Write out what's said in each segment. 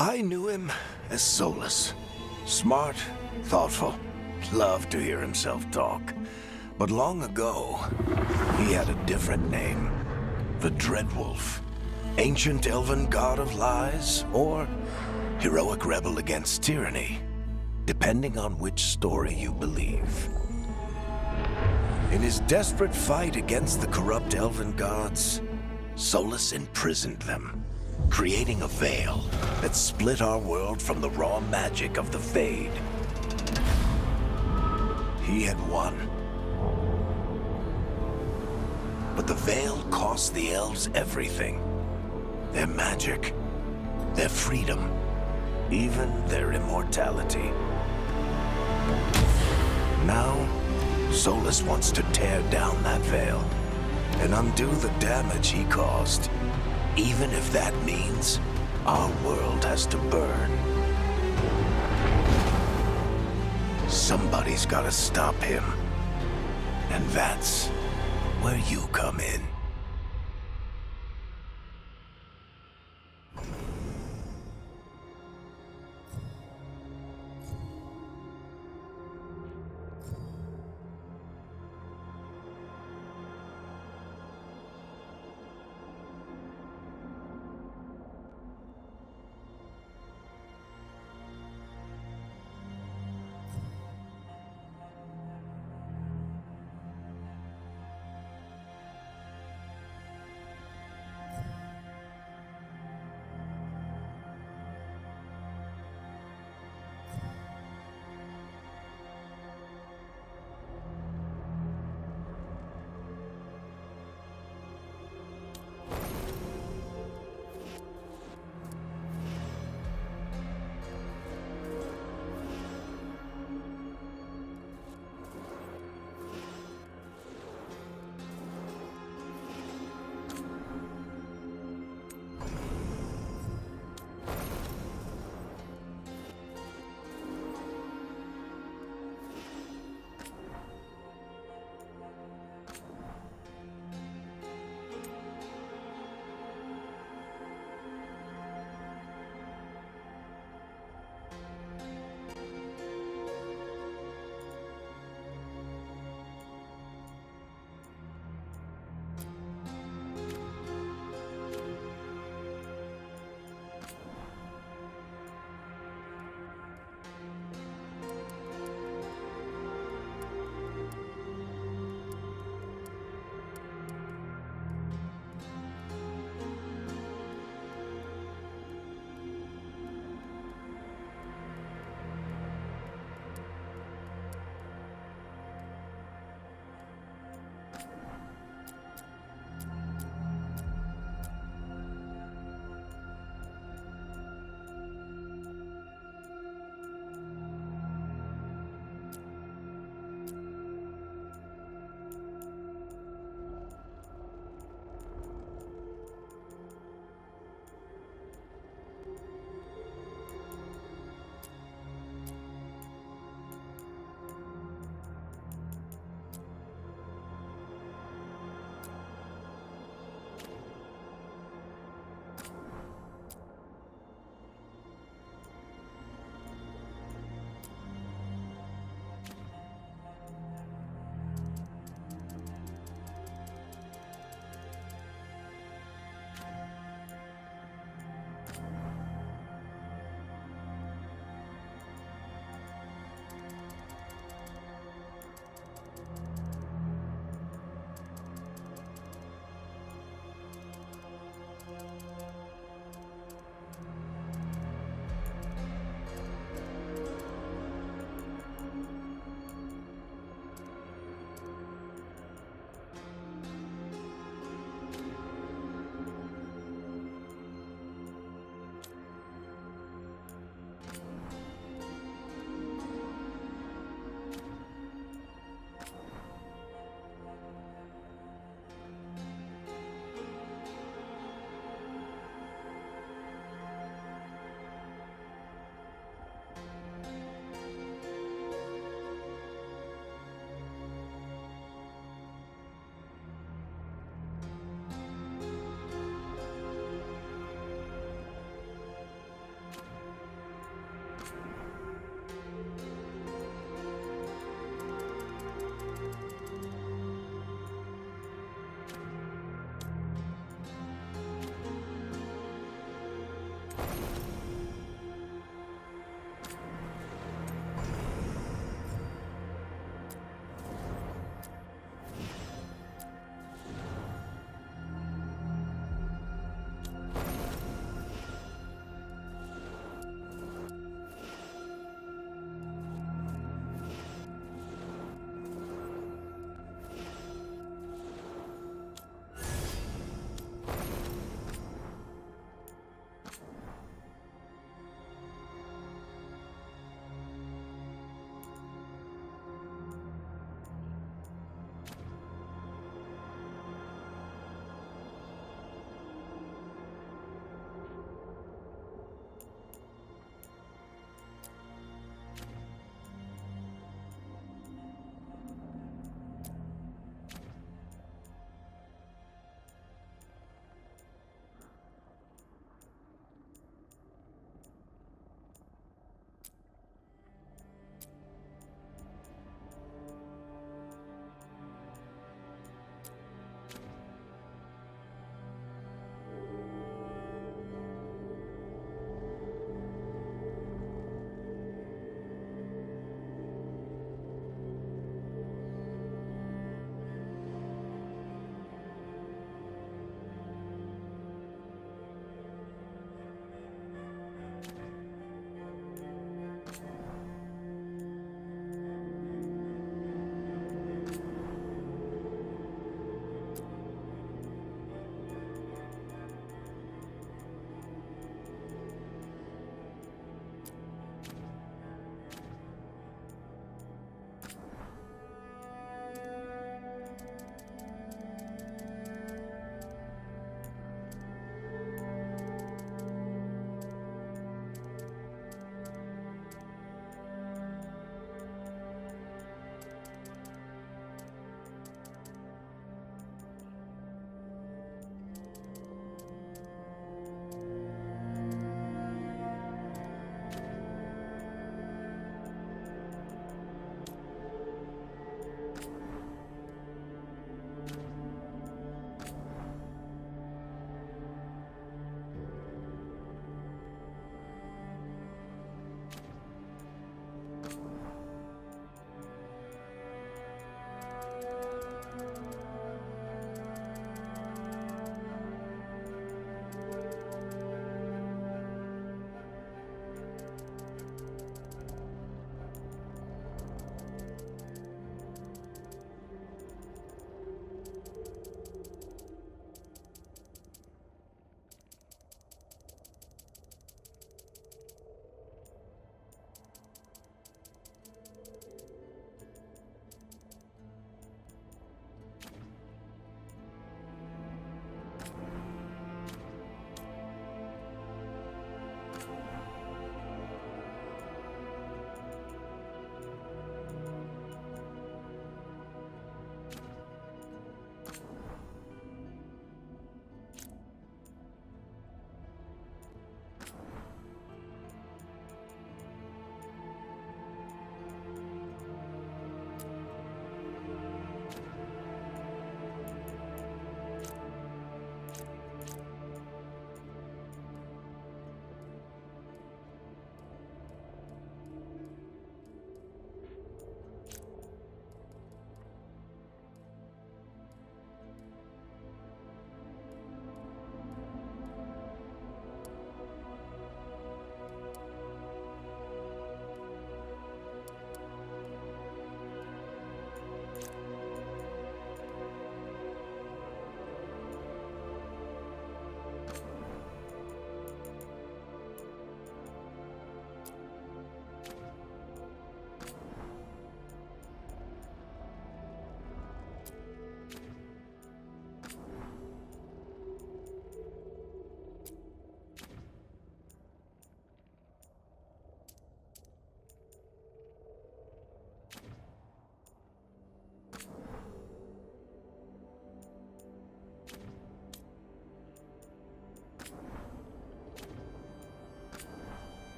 I knew him as Solus. Smart, thoughtful, loved to hear himself talk. But long ago, he had a different name. The Dreadwolf. Ancient elven god of lies, or heroic rebel against tyranny, depending on which story you believe. In his desperate fight against the corrupt elven gods, Solus imprisoned them, creating a veil that split our world from the raw magic of the Fade. He had won. But the veil cost the elves everything. Their magic, their freedom, even their immortality. Now, Solus wants to tear down that veil and undo the damage he caused, even if that means our world has to burn. Somebody's gotta stop him, and that's where you come in.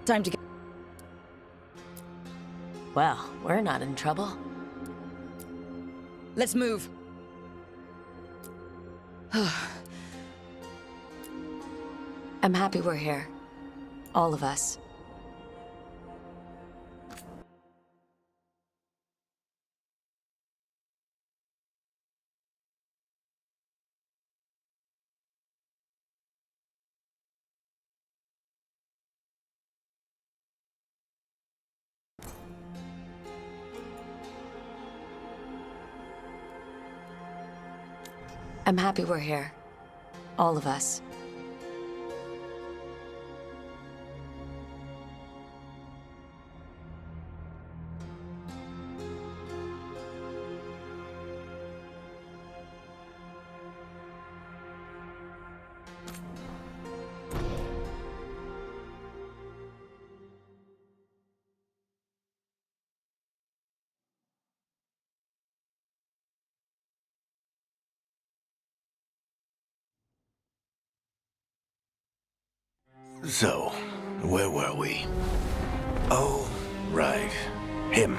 Time to get... Well, we're not in trouble. Let's move. I'm happy we're here. All of us. I'm happy we're here. All of us. So, where were we? Oh, right. Him.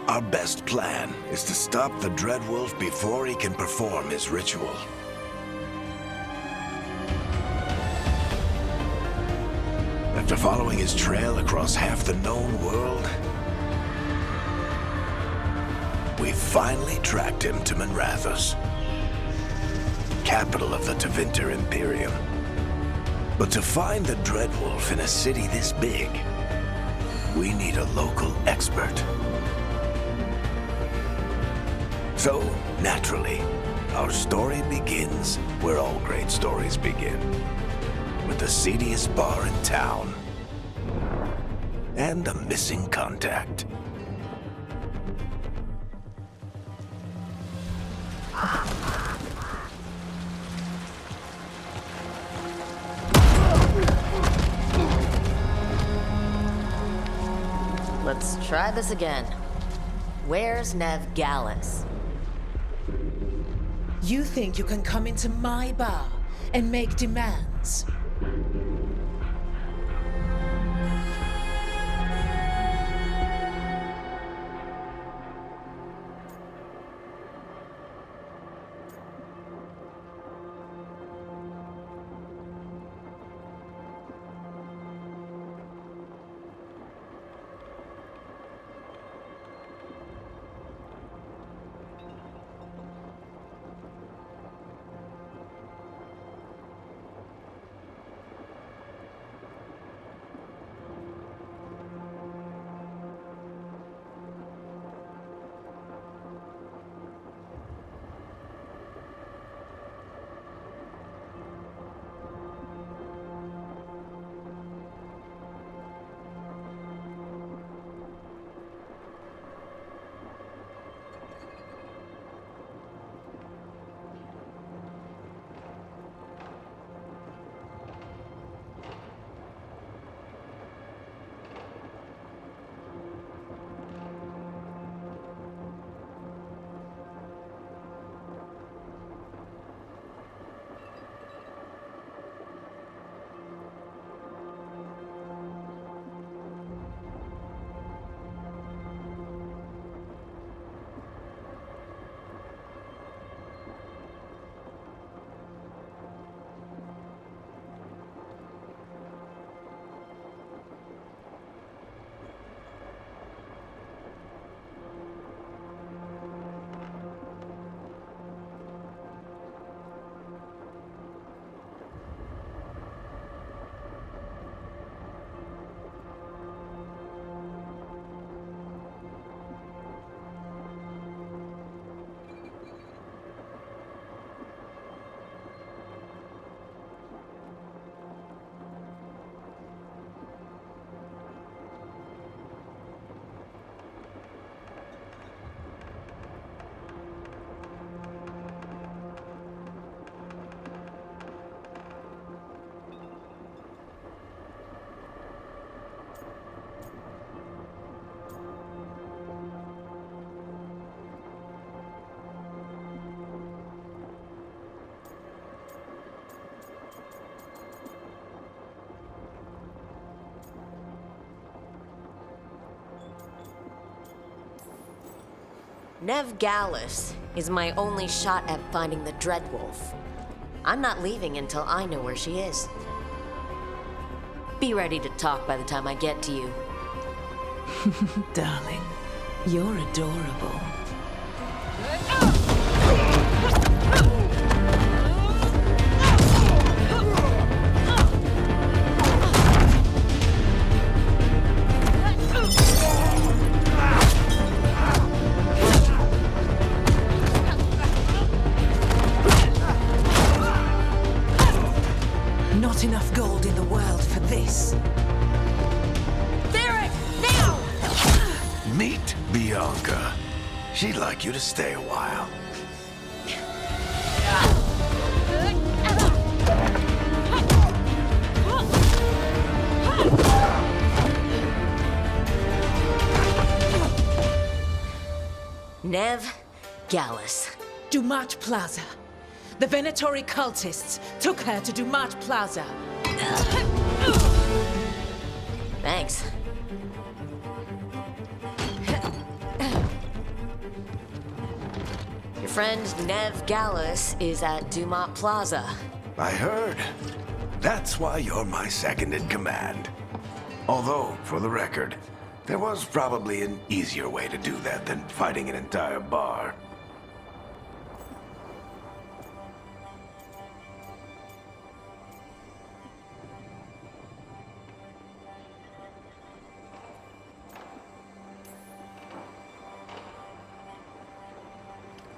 Our best plan is to stop the Dreadwolf before he can perform his ritual. After following his trail across half the known world, we finally tracked him to Manrathus, capital of the Tevinter Imperium. But to find the Dreadwolf in a city this big, we need a local expert. So, naturally, our story begins where all great stories begin. With the seediest bar in town. And a missing contact. Let's try this again. Where's Nev Gallus? You think you can come into my bar and make demands? Nev Gallus is my only shot at finding the Dreadwolf. I'm not leaving until I know where she is. Be ready to talk by the time I get to you. Darling, you're adorable. Not enough gold in the world for this. Barrett, now! Meet Bianca. She'd like you to stay a while. Nev Gallus. Dumat Plaza. The Venatori cultists took her to Dumat Plaza. Thanks. Your friend Nev Gallus is at Dumat Plaza. I heard. That's why you're my second in command. Although, for the record, there was probably an easier way to do that than fighting an entire bar.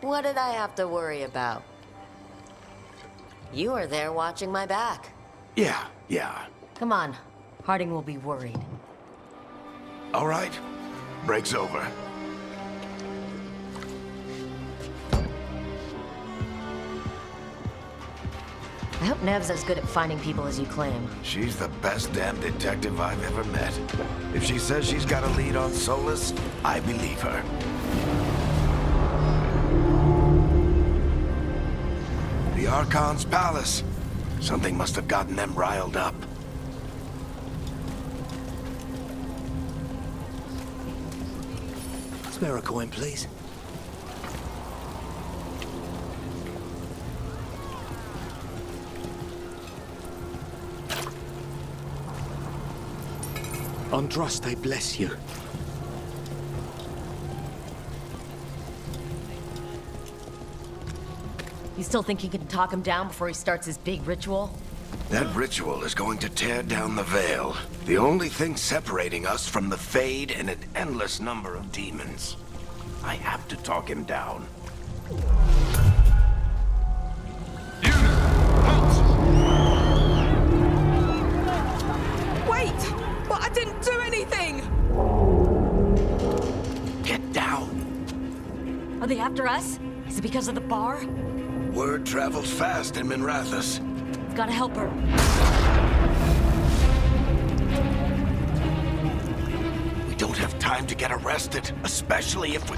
What did I have to worry about? You were there watching my back. Yeah. Come on, Harding will be worried. All right. Break's over. I hope Nev's as good at finding people as you claim. She's the best damn detective I've ever met. If she says she's got a lead on Solus, I believe her. The Archon's palace. Something must have gotten them riled up. Spare a coin, please. Andraste bless you. You still think you can talk him down before he starts his big ritual? That ritual is going to tear down the veil. The only thing separating us from the Fade and an endless number of demons. I have to talk him down. Wait! But I didn't do anything! Get down. Are they after us? Is it because of the bar? Word travels fast in Minrathous. We've gotta help her. We don't have time to get arrested, especially if we...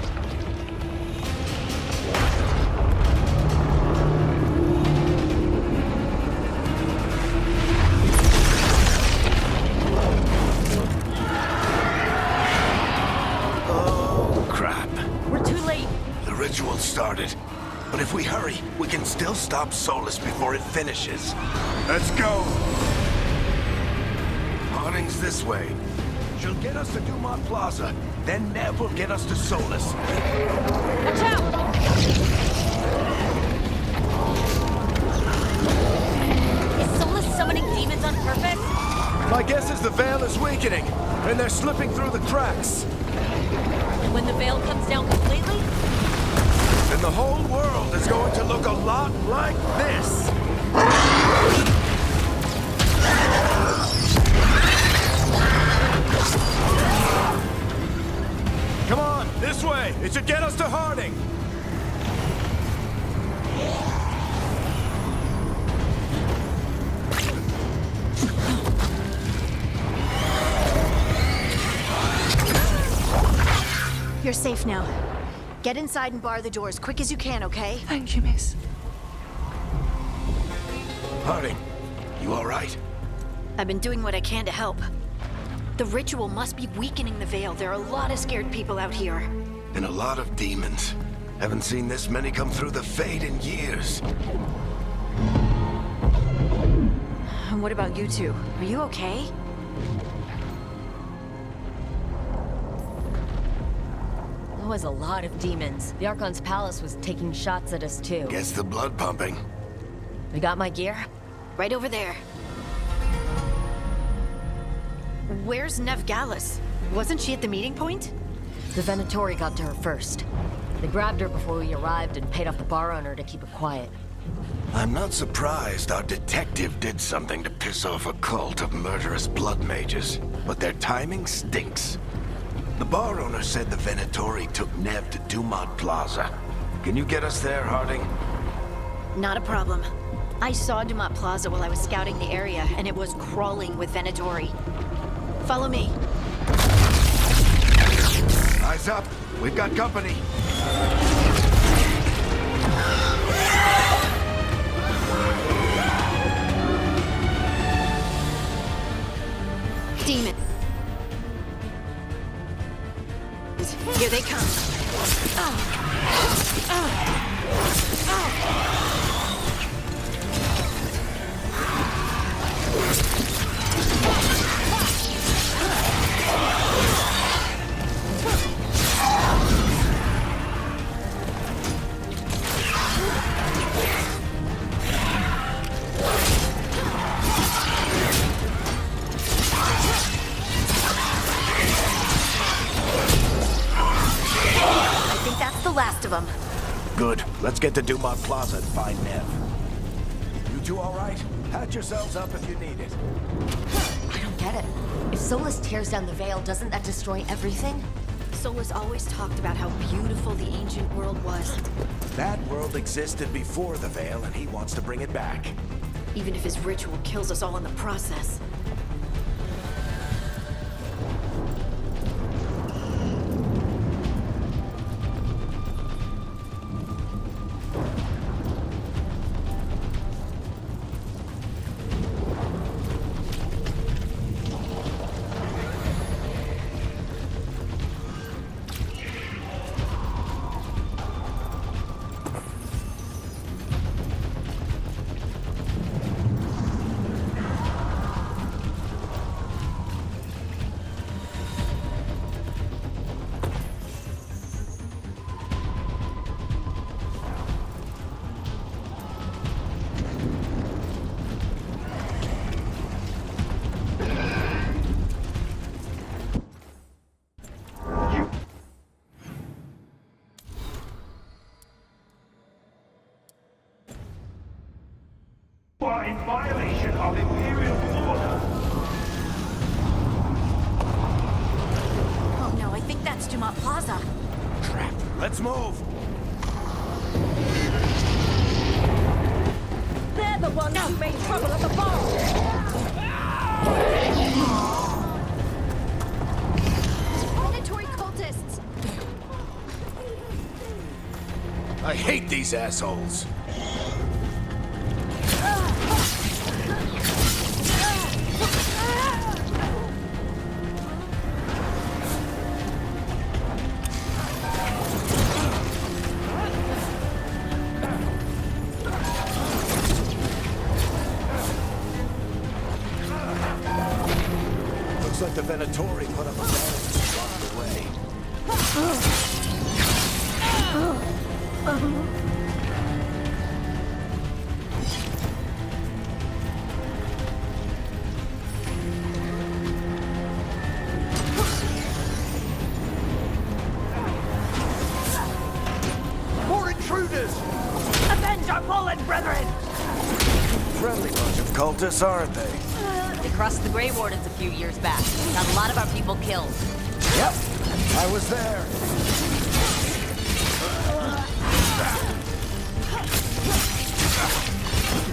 Oh, crap. We're too late. The ritual started. But if we hurry, we can still stop Solus before it finishes. Let's go! Harding's this way. She'll get us to Dumat Plaza. Then Nev will get us to Solus. Watch out! Is Solus summoning demons on purpose? My guess is the veil is weakening, and they're slipping through the cracks. And when the veil comes down completely? And the whole world is going to look a lot like this. Come on, this way. It should get us to Harding. You're safe now. Get inside and bar the door as quick as you can, okay? Thank you, miss. Harding, you all right? I've been doing what I can to help. The ritual must be weakening the veil. There are a lot of scared people out here. and a lot of demons. Haven't seen this many come through the Fade in years. And what about you two? Are you okay? There was a lot of demons. The Archon's palace was taking shots at us too. Gets the blood pumping. We got my gear? Right over there. Where's Nev Gallus? Wasn't she at the meeting point? The Venatori got to her first. They grabbed her before we arrived and paid off the bar owner to keep her quiet. I'm not surprised our detective did something to piss off a cult of murderous blood mages, but their timing stinks. The bar owner said the Venatori took Nev to Dumont Plaza. Can you get us there, Harding? Not a problem. I saw Dumont Plaza while I was scouting the area, and it was crawling with Venatori. Follow me. Eyes up! We've got company! Demon. Here they come. I think that's the last of them. Good. Let's get to Dumont Plaza and find Nev. You two all right? Patch yourselves up if you need it. I don't get it. If Solus tears down the veil, doesn't that destroy everything? Solus always talked about how beautiful the ancient world was. That world existed before the Veil, and he wants to bring it back. Even if his ritual kills us all in the process. are in violation of Imperial order. Oh no, I think that's Dumont Plaza. Crap. Let's move. They're the ones who made trouble at the bar! Predatory cultists! I hate these assholes. Looks like the Venatori put up a barricade to block the way. More intruders! Avenge our fallen brethren! Friendly bunch of cultists, aren't they? They crossed the Grey Wardens a few years back. Got a lot of our people killed. Yep. I was there.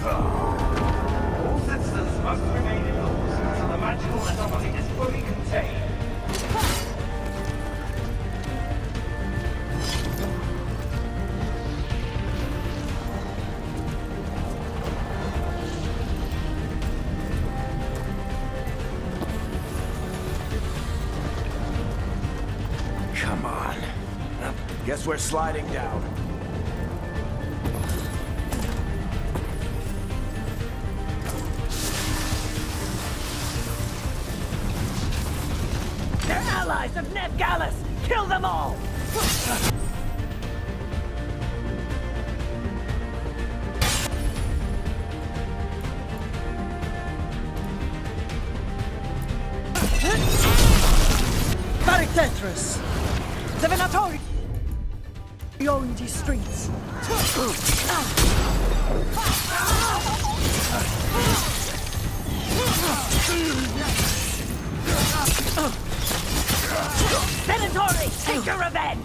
All citizens must remain indoors until the magical anomaly is fully contained. Come on. Guess we're sliding down. They're allies of Ned Gallus! Kill them all! Tetris! The Venatori! On the streets! Venatori! Take your revenge!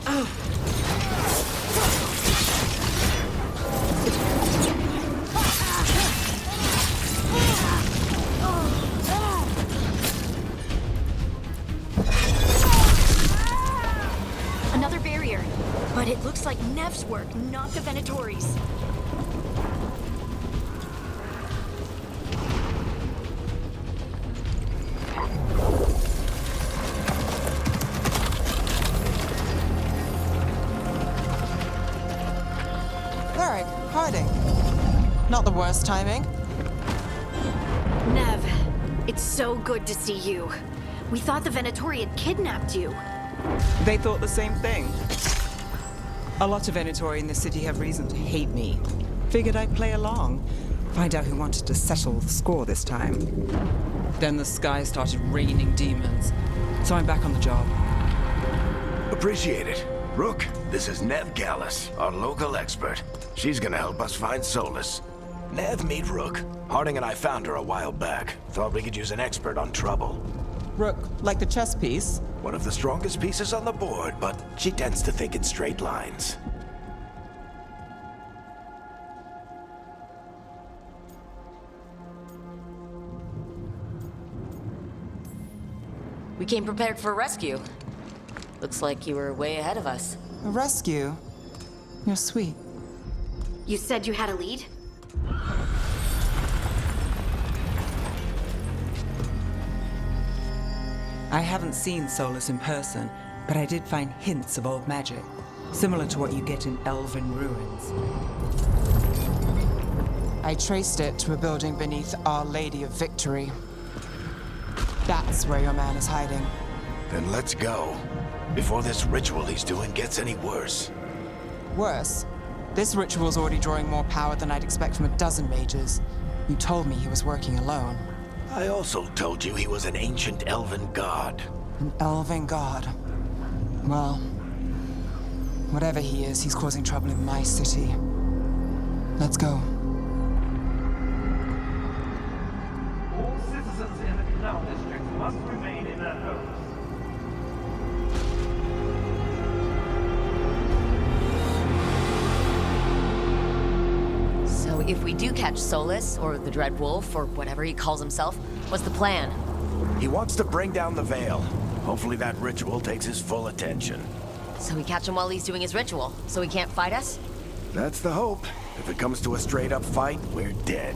Another barrier. But it looks like Nev's work, not the Venatori's. Varric, hiding. Not the worst timing. Nev, it's so good to see you. We thought the Venatori had kidnapped you. They thought the same thing. A lot of Venatori in the city have reason to hate me. Figured I'd play along. Find out who wanted to settle the score this time. Then the sky started raining demons. So I'm back on the job. Appreciate it. Rook, this is Nev Gallus, our local expert. She's gonna help us find Solus. Nev, meet Rook. Harding and I found her a while back. Thought we could use an expert on trouble. Rook, like the chess piece? One of the strongest pieces on the board, but she tends to think in straight lines. We came prepared for a rescue. Looks like you were way ahead of us. A rescue? You're sweet. You said you had a lead? I haven't seen Solus in person, but I did find hints of old magic, similar to what you get in elven ruins. I traced it to a building beneath Our Lady of Victory. That's where your man is hiding. Then let's go. Before this ritual he's doing gets any worse. Worse, this ritual's already drawing more power than I'd expect from a dozen mages. You told me he was working alone. I also told you he was an ancient elven god. An elven god. Well, whatever he is, he's causing trouble in my city. Let's go. All citizens in the Canal District must remain in their homes. So if we do catch Solus, or the Dread Wolf, or whatever he calls himself, what's the plan? He wants to bring down the veil. Hopefully that ritual takes his full attention. So we catch him while he's doing his ritual, so he can't fight us? That's the hope. If it comes to a straight-up fight, we're dead.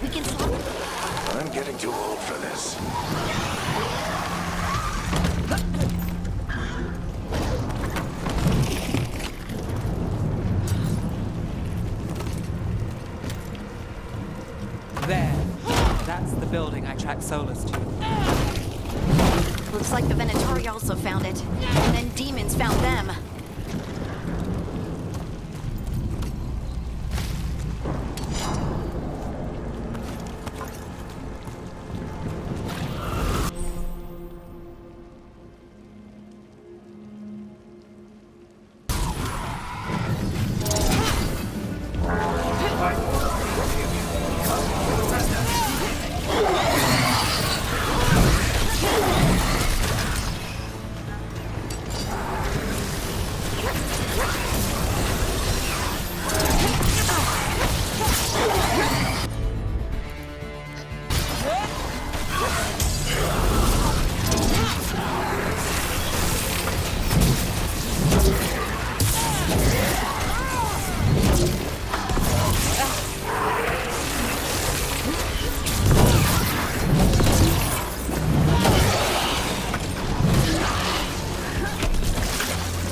We can stop. I'm getting too old for this. There. That's the building I tracked Solus to. Looks like the Venatori also found it. And then demons found them.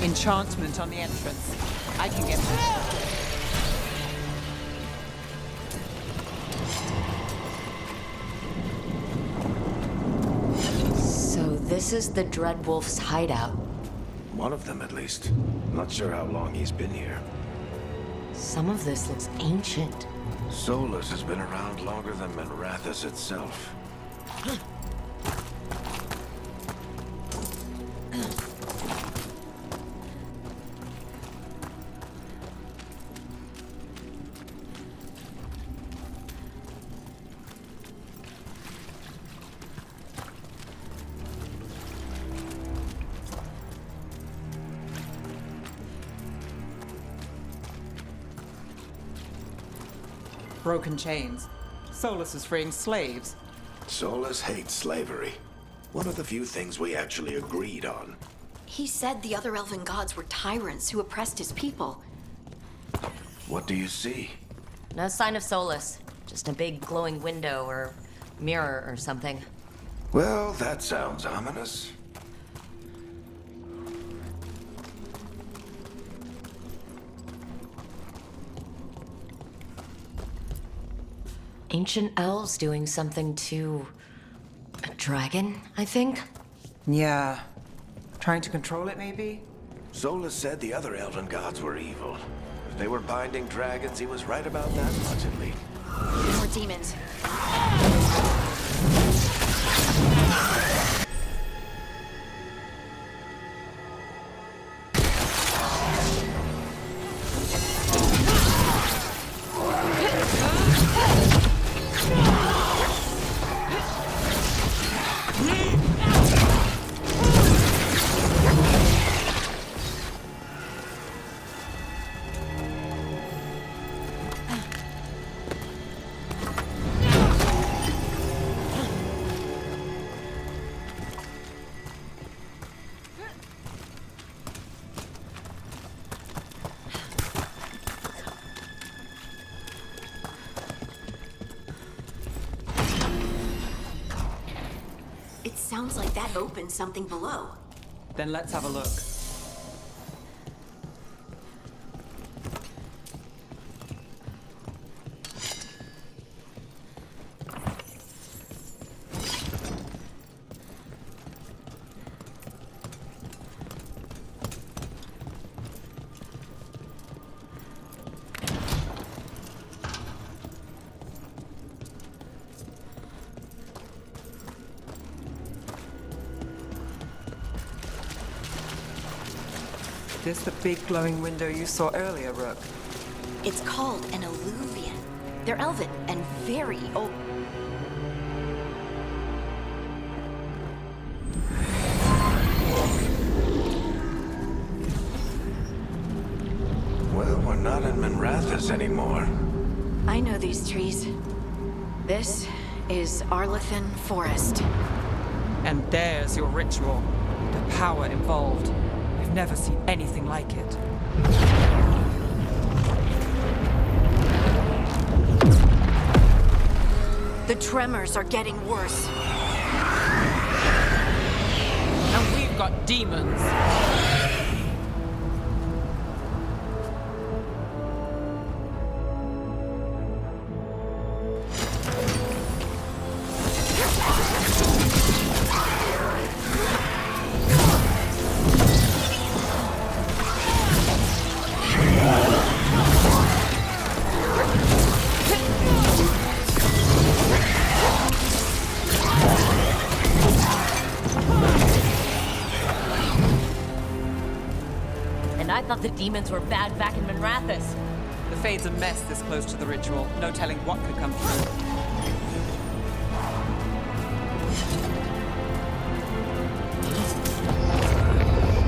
Enchantment on the entrance. I can get through. So this is the Dreadwolf's hideout. One of them, at least. Not sure how long he's been here. Some of this looks ancient. Solus has been around longer than Manrathus itself. Broken chains. Solus is freeing slaves. Solus hates slavery. One of the few things we actually agreed on. He said the other elven gods were tyrants who oppressed his people. What do you see? No sign of Solus. Just a big glowing window or mirror or something. Well, that sounds ominous. Ancient elves doing something to a dragon, I think? Yeah. Trying to control it, maybe? Solus said the other elven gods were evil. If they were binding dragons, he was right about that much at least. More demons. It sounds like that opened something below. Then let's have a look. This the big glowing window you saw earlier, Rook? It's called an alluvian. They're elven and very old. Well, we're not in Manrathus anymore. I know these trees. This is Arlethan Forest. And there's your ritual. The power involved. I've never seen anything like it. The tremors are getting worse. And we've got demons. And I thought the demons were bad back in Manrathus. The Fade's a mess this close to the ritual. No telling what could come through.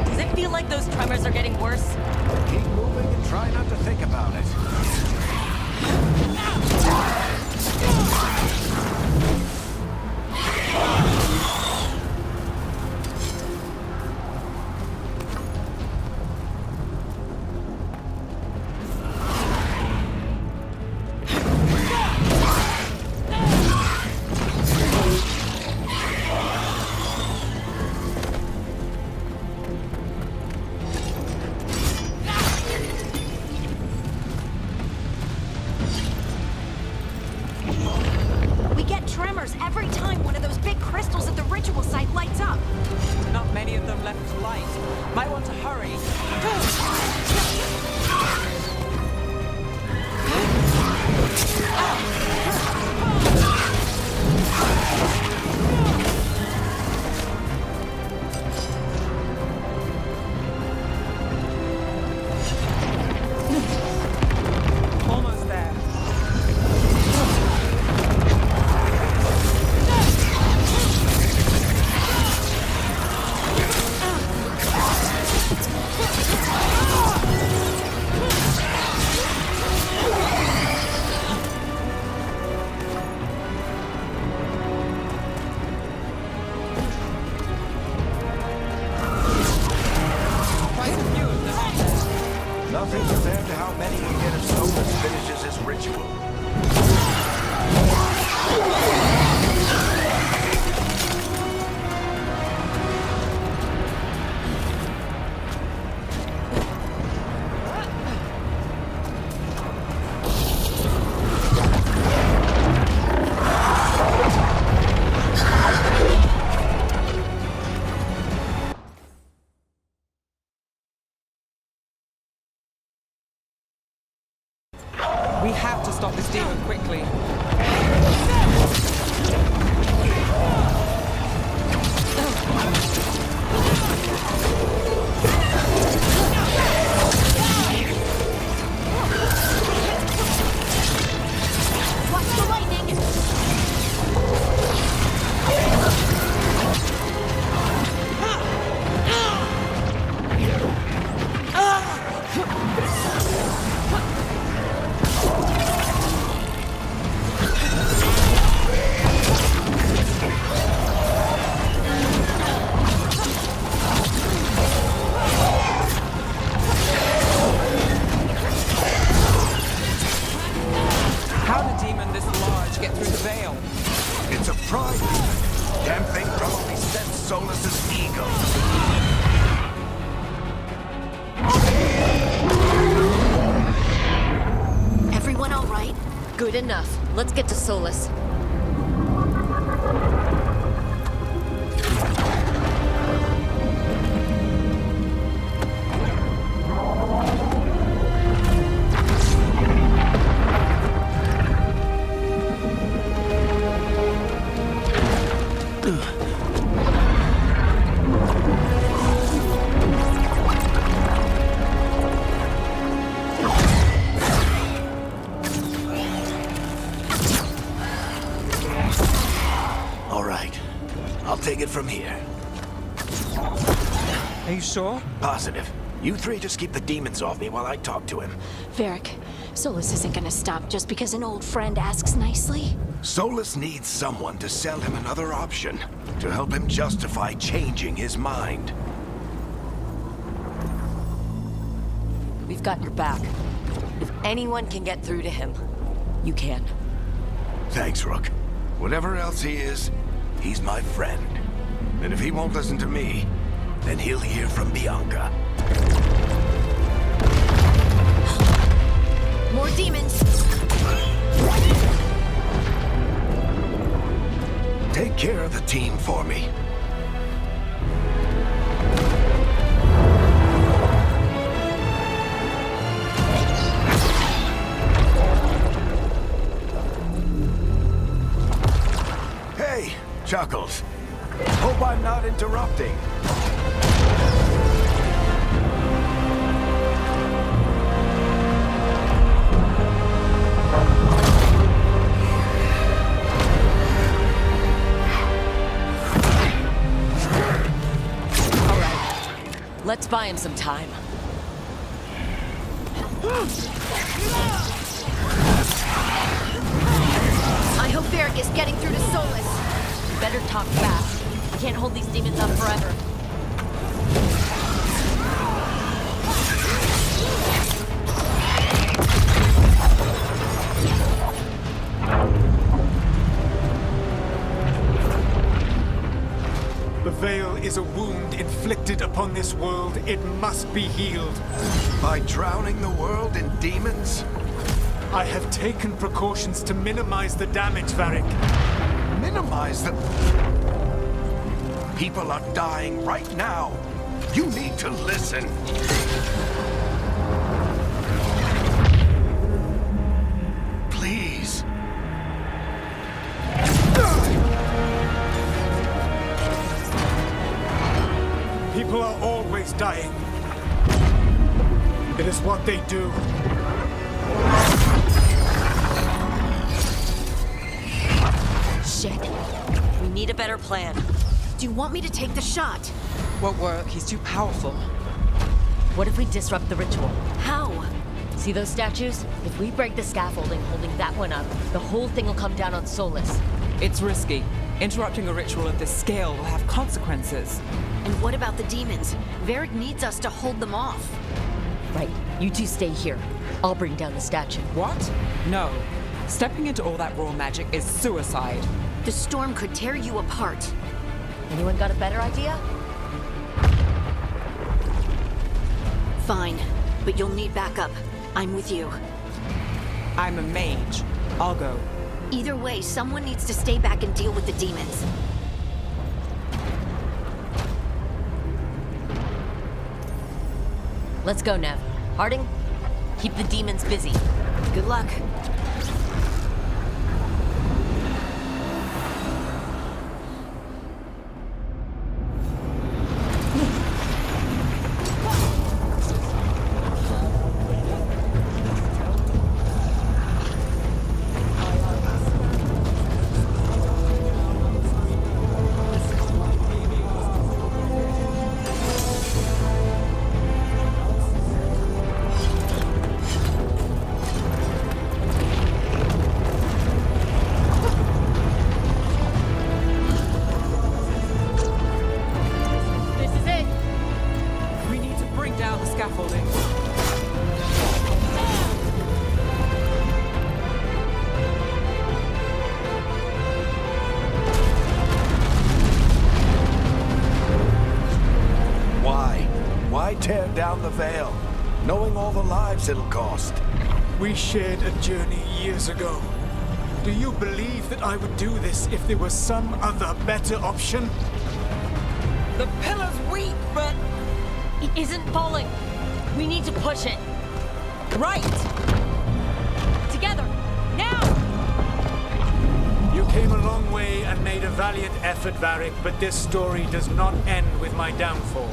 Does it feel like those tremors are getting worse? Keep moving and try not to think about it. We get tremors every time one of those big crystals at the ritual site lights up. Not many of them left to light. Might want to hurry. Almost there. Quite a few of them. Nothing compared to how many you get if Solus finishes his ritual. We have to stop this demon quickly. Watch the lightning! How did a demon this large get through the veil? It's a pride demon. Damn thing probably sets Solus's ego. Everyone all right? Good enough. Let's get to Solus. All right. I'll take it from here. Are you sure? Positive. You three just keep the demons off me while I talk to him. Varric, Solus isn't gonna stop just because an old friend asks nicely. Solus needs someone to sell him another option, to help him justify changing his mind. We've got your back. If anyone can get through to him, you can. Thanks, Rook. Whatever else he is, he's my friend. And if he won't listen to me, then he'll hear from Bianca. More demons! Take care of the team for me. Hey, Chuckles. Hope I'm not interrupting. Let's buy him some time. I hope Varric is getting through to Solus. Better talk fast. We can't hold these demons up forever. The veil is a wound inflicted upon this world. It must be healed. By drowning the world in demons? I have taken precautions to minimize the damage, Varric. Minimize the... People are dying right now. You need to listen. Please. People are always dying. It is what they do. Shit. We need a better plan. Do you want me to take the shot? Won't work. He's too powerful. What if we disrupt the ritual? How? See those statues? If we break the scaffolding holding that one up, the whole thing will come down on Solus. It's risky. Interrupting a ritual of this scale will have consequences. And what about the demons? Varric needs us to hold them off. Right. You two stay here. I'll bring down the statue. What? No. Stepping into all that raw magic is suicide. The storm could tear you apart. Anyone got a better idea? Fine, but you'll need backup. I'm with you. I'm a mage. I'll go. Either way, someone needs to stay back and deal with the demons. Let's go, Nev. Harding, keep the demons busy. Good luck. Why tear down the veil, knowing all the lives it'll cost? We shared a journey years ago. Do you believe that I would do this if there was some other better option? The pillar's weak, but... It isn't falling. We need to push it. Right! Together! Now! You came a long way and made a valiant effort, Varric, but this story does not end with my downfall.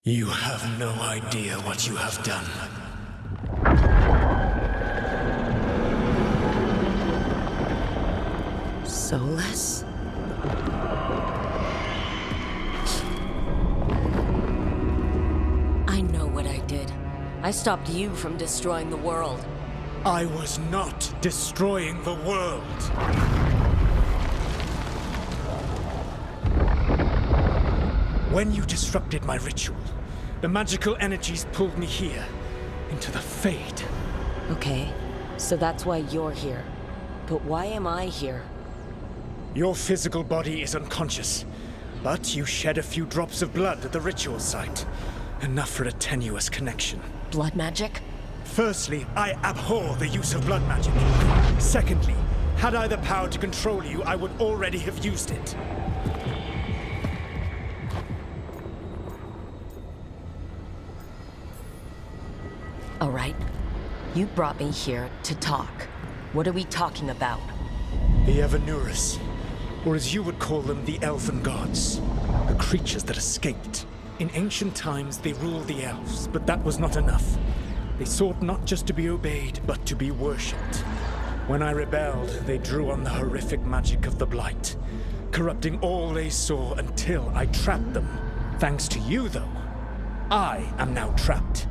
You have no idea what you have done. Solus? I know what I did. I stopped you from destroying the world. I was not destroying the world. When you disrupted my ritual, the magical energies pulled me here, into the Fade. Okay, so that's why you're here. But why am I here? Your physical body is unconscious, but you shed a few drops of blood at the ritual site. Enough for a tenuous connection. Blood magic? Firstly, I abhor the use of blood magic. Secondly, had I the power to control you, I would already have used it. All right. You brought me here to talk. What are we talking about? The Evanurus, or as you would call them, the Elven Gods. The creatures that escaped. In ancient times, they ruled the elves, but that was not enough. They sought not just to be obeyed, but to be worshipped. When I rebelled, they drew on the horrific magic of the Blight, corrupting all they saw until I trapped them. Thanks to you, though, I am now trapped,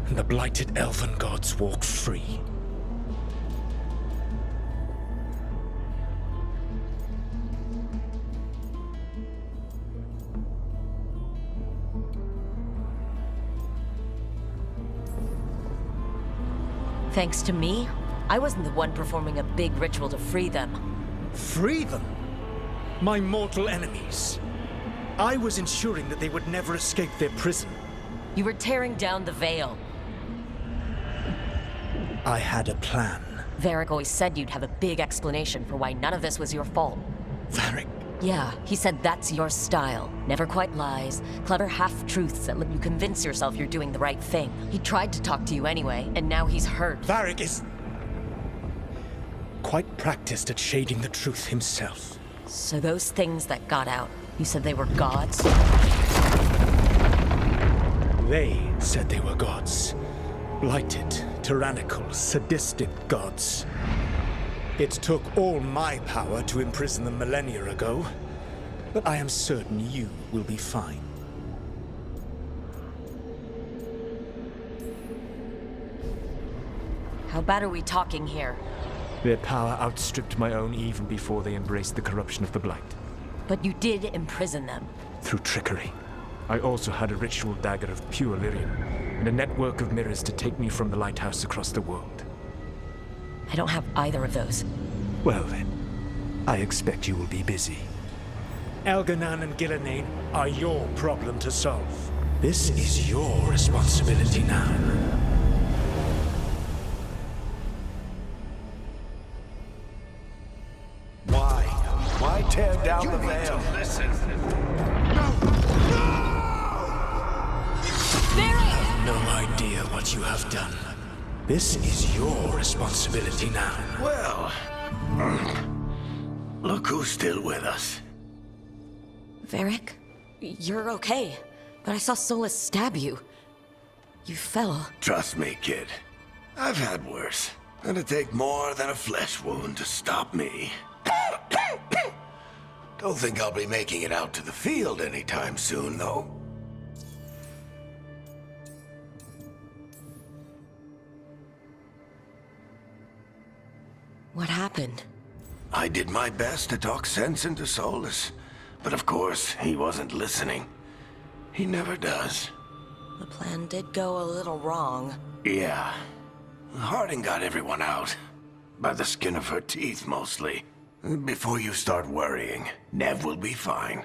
and the blighted Elven Gods walk free. Thanks to me? I wasn't the one performing a big ritual to free them. Free them? My mortal enemies. I was ensuring that they would never escape their prison. You were tearing down the veil. I had a plan. Varric always said you'd have a big explanation for why none of this was your fault. Varric? Yeah, he said that's your style. Never quite lies, clever half-truths that let you convince yourself you're doing the right thing. He tried to talk to you anyway, and now he's hurt. Varric is quite practiced at shading the truth himself. So those things that got out, you said they were gods? They said they were gods. Blighted, tyrannical, sadistic gods. It took all my power to imprison them millennia ago, but I am certain you will be fine. How bad are we talking here? Their power outstripped my own even before they embraced the corruption of the Blight. But you did imprison them. Through trickery. I also had a ritual dagger of pure lyrium, and a network of mirrors to take me from the lighthouse across the world. I don't have either of those. Well then, I expect you will be busy. Elganan and Gillenane are your problem to solve. This is your responsibility now. Why? Why tear down the veil? Listen. No idea what you have done. This is your responsibility now. Well, look who's still with us. Varric, you're okay. But I saw Solus stab you. You fell. Trust me, kid. I've had worse. It'd take more than a flesh wound to stop me. Don't think I'll be making it out to the field anytime soon, though. What happened? I did my best to talk sense into Solus, but of course, he wasn't listening. He never does. The plan did go a little wrong. Yeah. Harding got everyone out. By the skin of her teeth, mostly. Before you start worrying, Nev will be fine.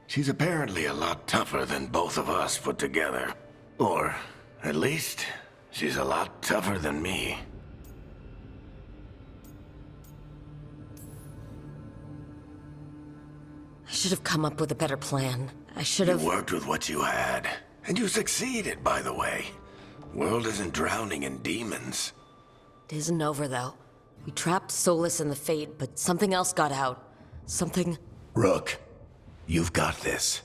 She's apparently a lot tougher than both of us put together. Or, at least, she's a lot tougher than me. I should have come up with a better plan. I should have... You worked with what you had. And you succeeded, by the way. World isn't drowning in demons. It isn't over, though. We trapped Solus in the Fade, but something else got out. Something... Rook, you've got this.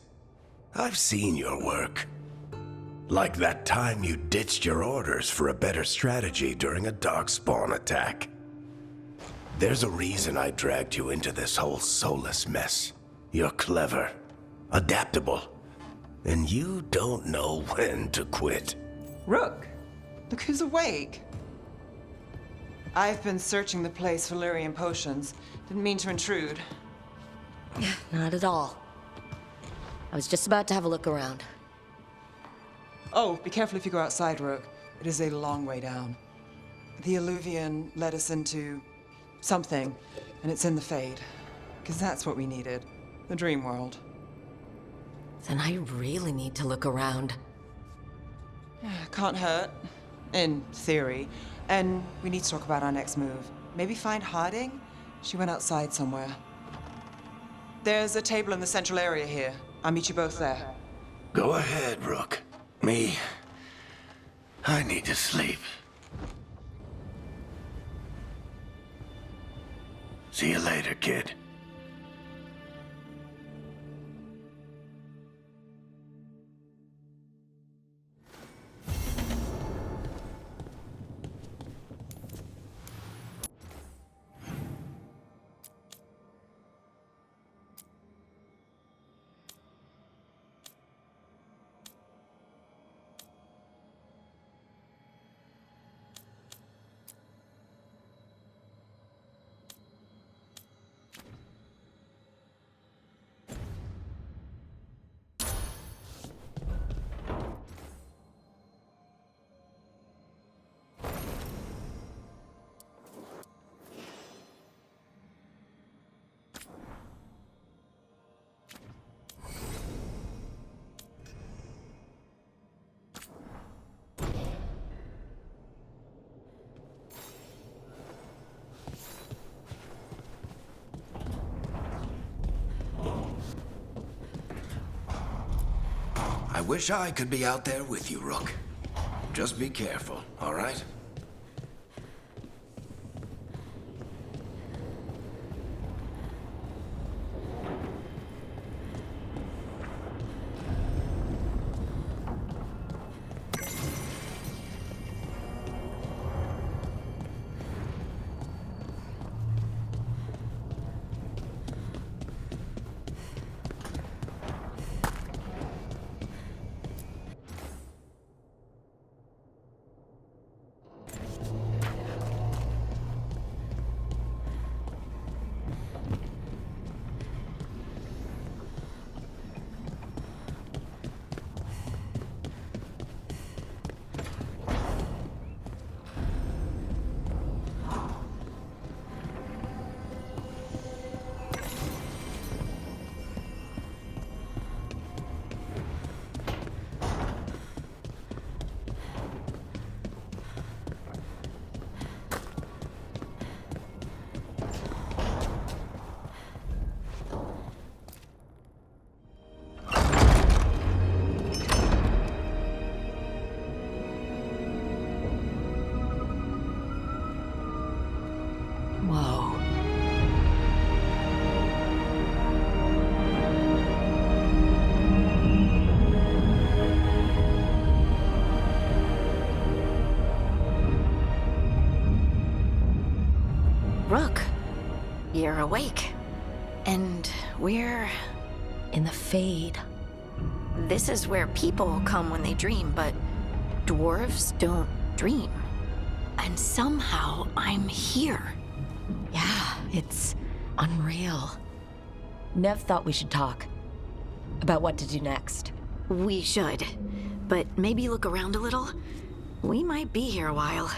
I've seen your work. Like that time you ditched your orders for a better strategy during a darkspawn attack. There's a reason I dragged you into this whole soulless mess. You're clever, adaptable, and you don't know when to quit. Rook, look who's awake. I've been searching the place for Lyrian potions. Didn't mean to intrude. Not at all. I was just about to have a look around. Oh, be careful if you go outside, Rook. It is a long way down. The Alluvian led us into something, and it's in the Fade. Because that's what we needed. The dream world. Then I really need to look around. Can't hurt. In theory. And we need to talk about our next move. Maybe find Harding? She went outside somewhere. There's a table in the central area here. I'll meet you both there. Go ahead, Rook. Me, I need to sleep. See you later, kid. I wish I could be out there with you, Rook. Just be careful, all right? Whoa. Rook, you're awake. And we're... In the Fade. This is where people come when they dream, but dwarves don't dream. And somehow I'm here. Yeah, it's unreal. Nev thought we should talk. About what to do next. We should. But maybe look around a little. We might be here a while.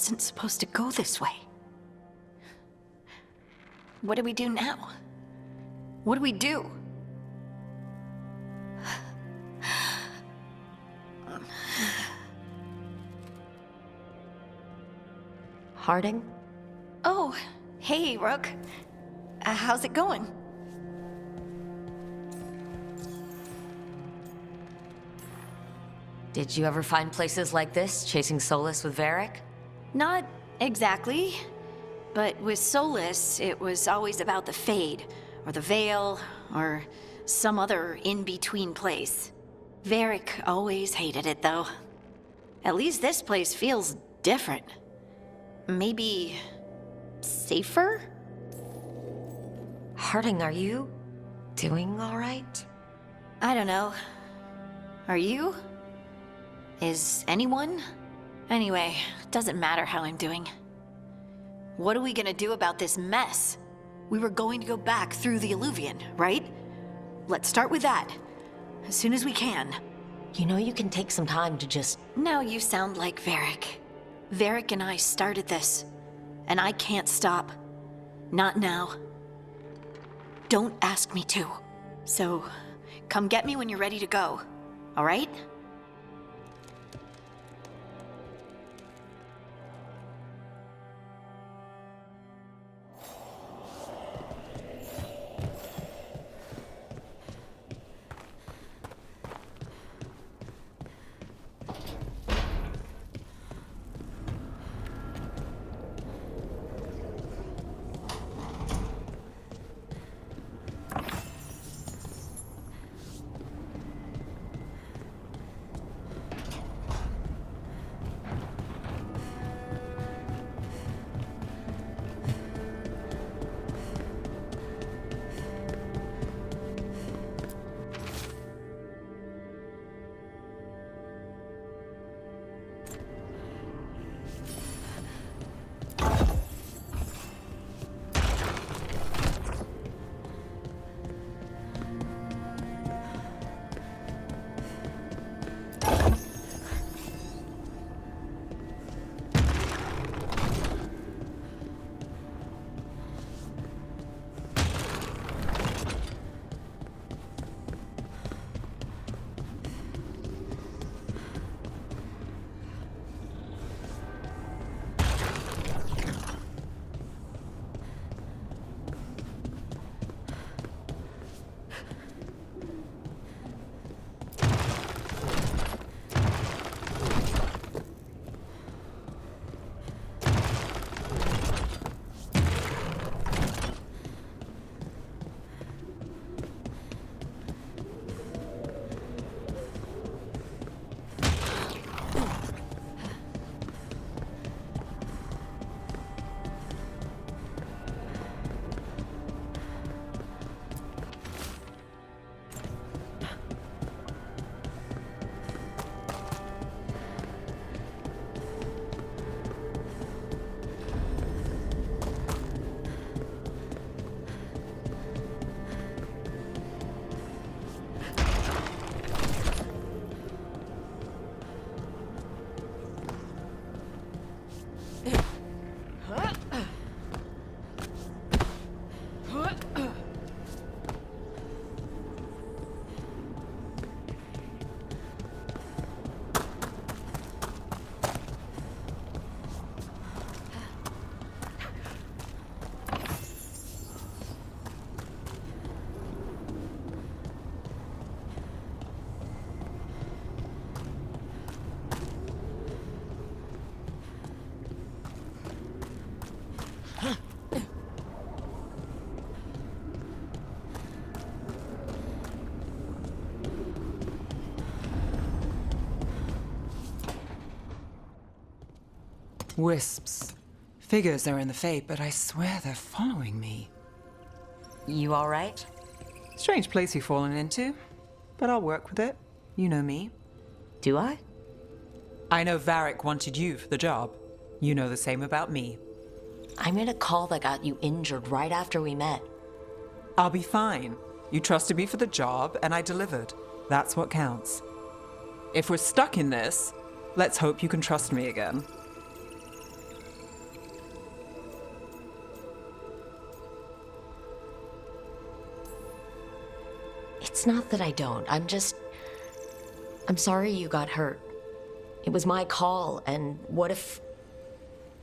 wasn't supposed to go this way. What do we do now? What do we do? Harding? Oh, hey, Rook. How's it going? Did you ever find places like this, chasing Solus with Varric? Not exactly. But with Solus, it was always about the Fade, or the Veil, or some other in-between place. Varric always hated it, though. At least this place feels different. Maybe safer? Harding, are you doing all right? I don't know. Are you? Is anyone? Anyway, doesn't matter how I'm doing. What are we gonna do about this mess? We were going to go back through the Illuvian, right? Let's start with that. As soon as we can. You know you can take some time to just... Now you sound like Varric. Varric and I started this. And I can't stop. Not now. Don't ask me to. So, come get me when you're ready to go. All right? Wisps. Figures are in the Fate, but I swear they're following me. You all right? Strange place you've fallen into, but I'll work with it. You know me. Do I? I know Varric wanted you for the job. You know the same about me. I made a call that got you injured right after we met. I'll be fine. You trusted me for the job, and I delivered. That's what counts. If we're stuck in this, let's hope you can trust me again. It's not that I don't. I'm sorry you got hurt. It was my call, and what if...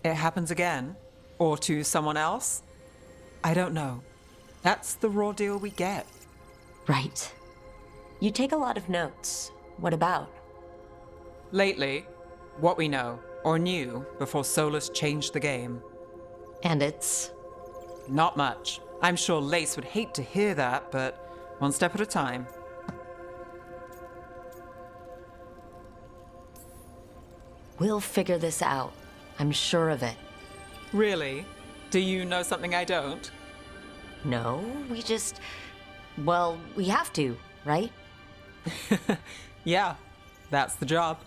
It happens again? Or to someone else? I don't know. That's the raw deal we get. Right. You take a lot of notes. What about? Lately, what we know, or knew, before Solus changed the game. And it's... Not much. I'm sure Lace would hate to hear that, but one step at a time. We'll figure this out. I'm sure of it. Really? Do you know something I don't? No, we just... Well, we have to, right? Yeah, that's the job.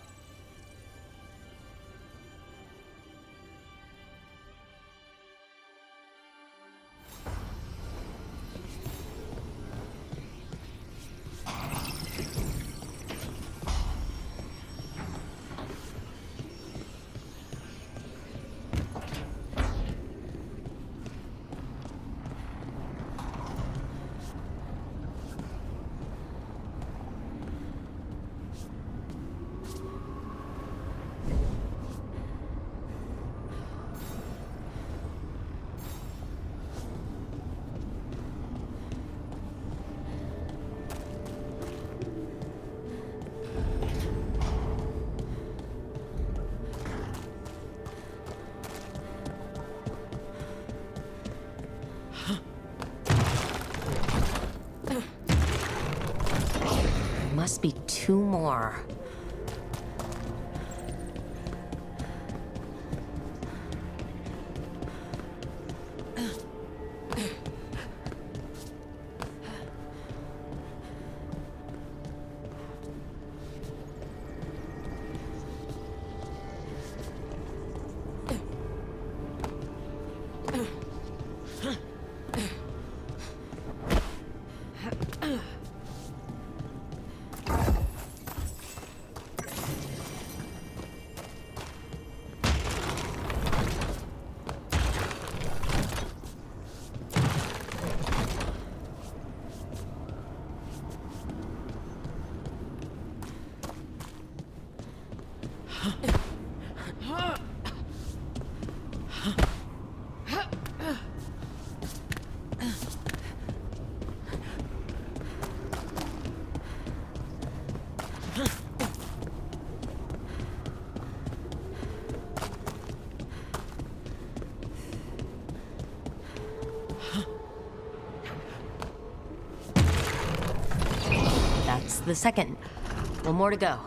Must be two more. That's the second. One more to go.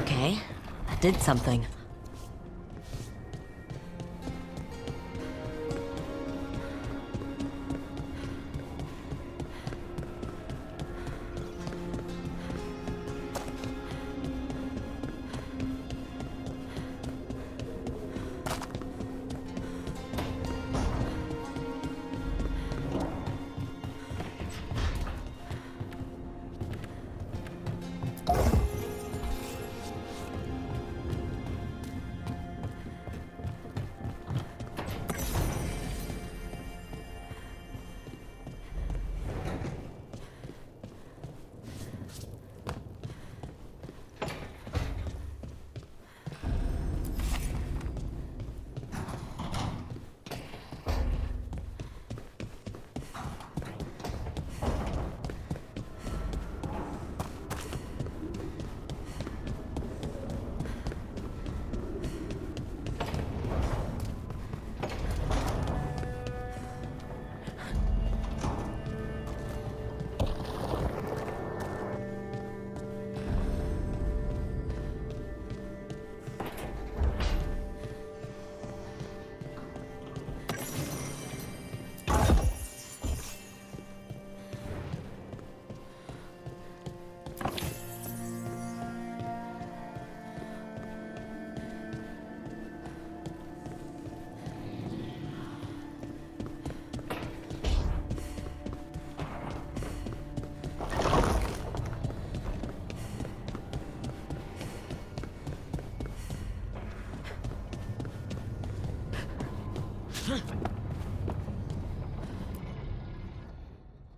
Okay, that did something.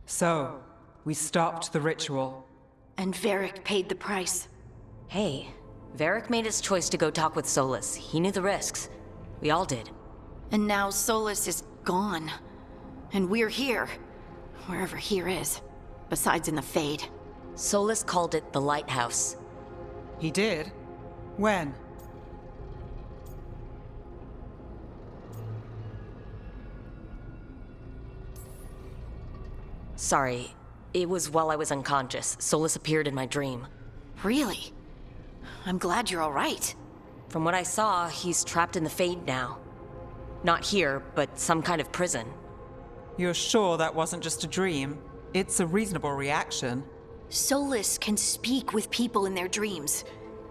So, we stopped the ritual. And Varric paid the price. Hey, Varric made his choice to go talk with Solus. He knew the risks. We all did. And now Solus is gone. And we're here. Wherever here is. Besides in the Fade. Solus called it the Lighthouse. He did? When? Sorry, it was while I was unconscious. Solus appeared in my dream. Really? I'm glad you're all right. From what I saw, he's trapped in the Fade now. Not here, but some kind of prison. You're sure that wasn't just a dream? It's a reasonable reaction. Solus can speak with people in their dreams.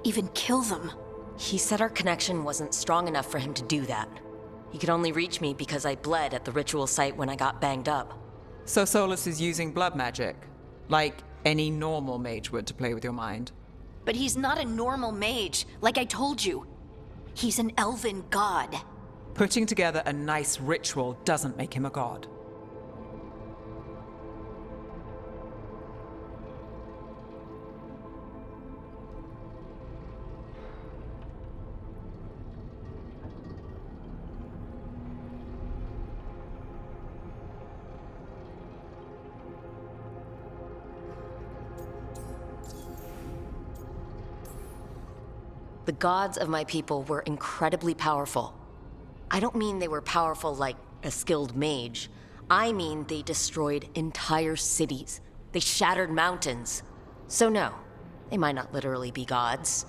Even kill them. He said our connection wasn't strong enough for him to do that. He could only reach me because I bled at the ritual site when I got banged up. So Solus is using blood magic, like any normal mage would to play with your mind. But he's not a normal mage, like I told you. He's an elven god. Putting together a nice ritual doesn't make him a god. The gods of my people were incredibly powerful. I don't mean they were powerful like a skilled mage. I mean they destroyed entire cities. They shattered mountains. So no, they might not literally be gods,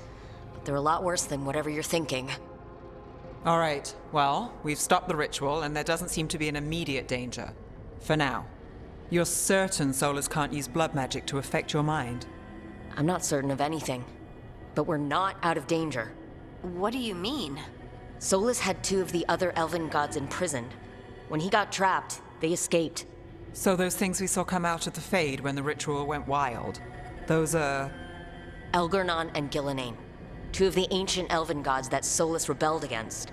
but they're a lot worse than whatever you're thinking. All right, well, we've stopped the ritual and there doesn't seem to be an immediate danger. For now. You're certain Solus can't use blood magic to affect your mind? I'm not certain of anything, but we're not out of danger. What do you mean? Solus had 2 of the other elven gods imprisoned. When he got trapped, they escaped. So those things we saw come out of the Fade when the ritual went wild, those are... Elgernon and Gillenane, 2 of the ancient elven gods that Solus rebelled against.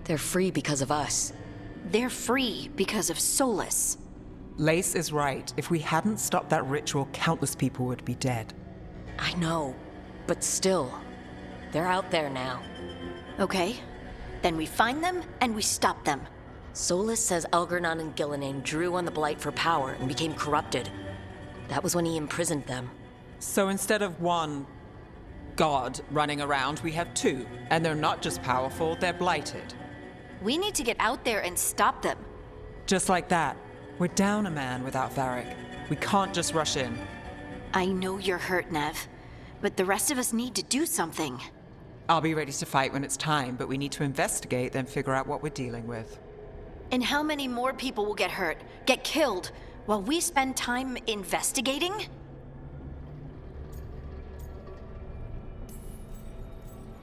They're free because of us. They're free because of Solus. Lace is right. If we hadn't stopped that ritual, countless people would be dead. I know, but still, they're out there now. Okay, then we find them and we stop them. Solus says Elgernon and Gillenane drew on the Blight for power and became corrupted. That was when he imprisoned them. So instead of one god running around, we have 2. And they're not just powerful, they're blighted. We need to get out there and stop them. Just like that. We're down a man without Varric. We can't just rush in. I know you're hurt, Nev, but the rest of us need to do something. I'll be ready to fight when it's time, but we need to investigate, then figure out what we're dealing with. And how many more people will get hurt, get killed, while we spend time investigating?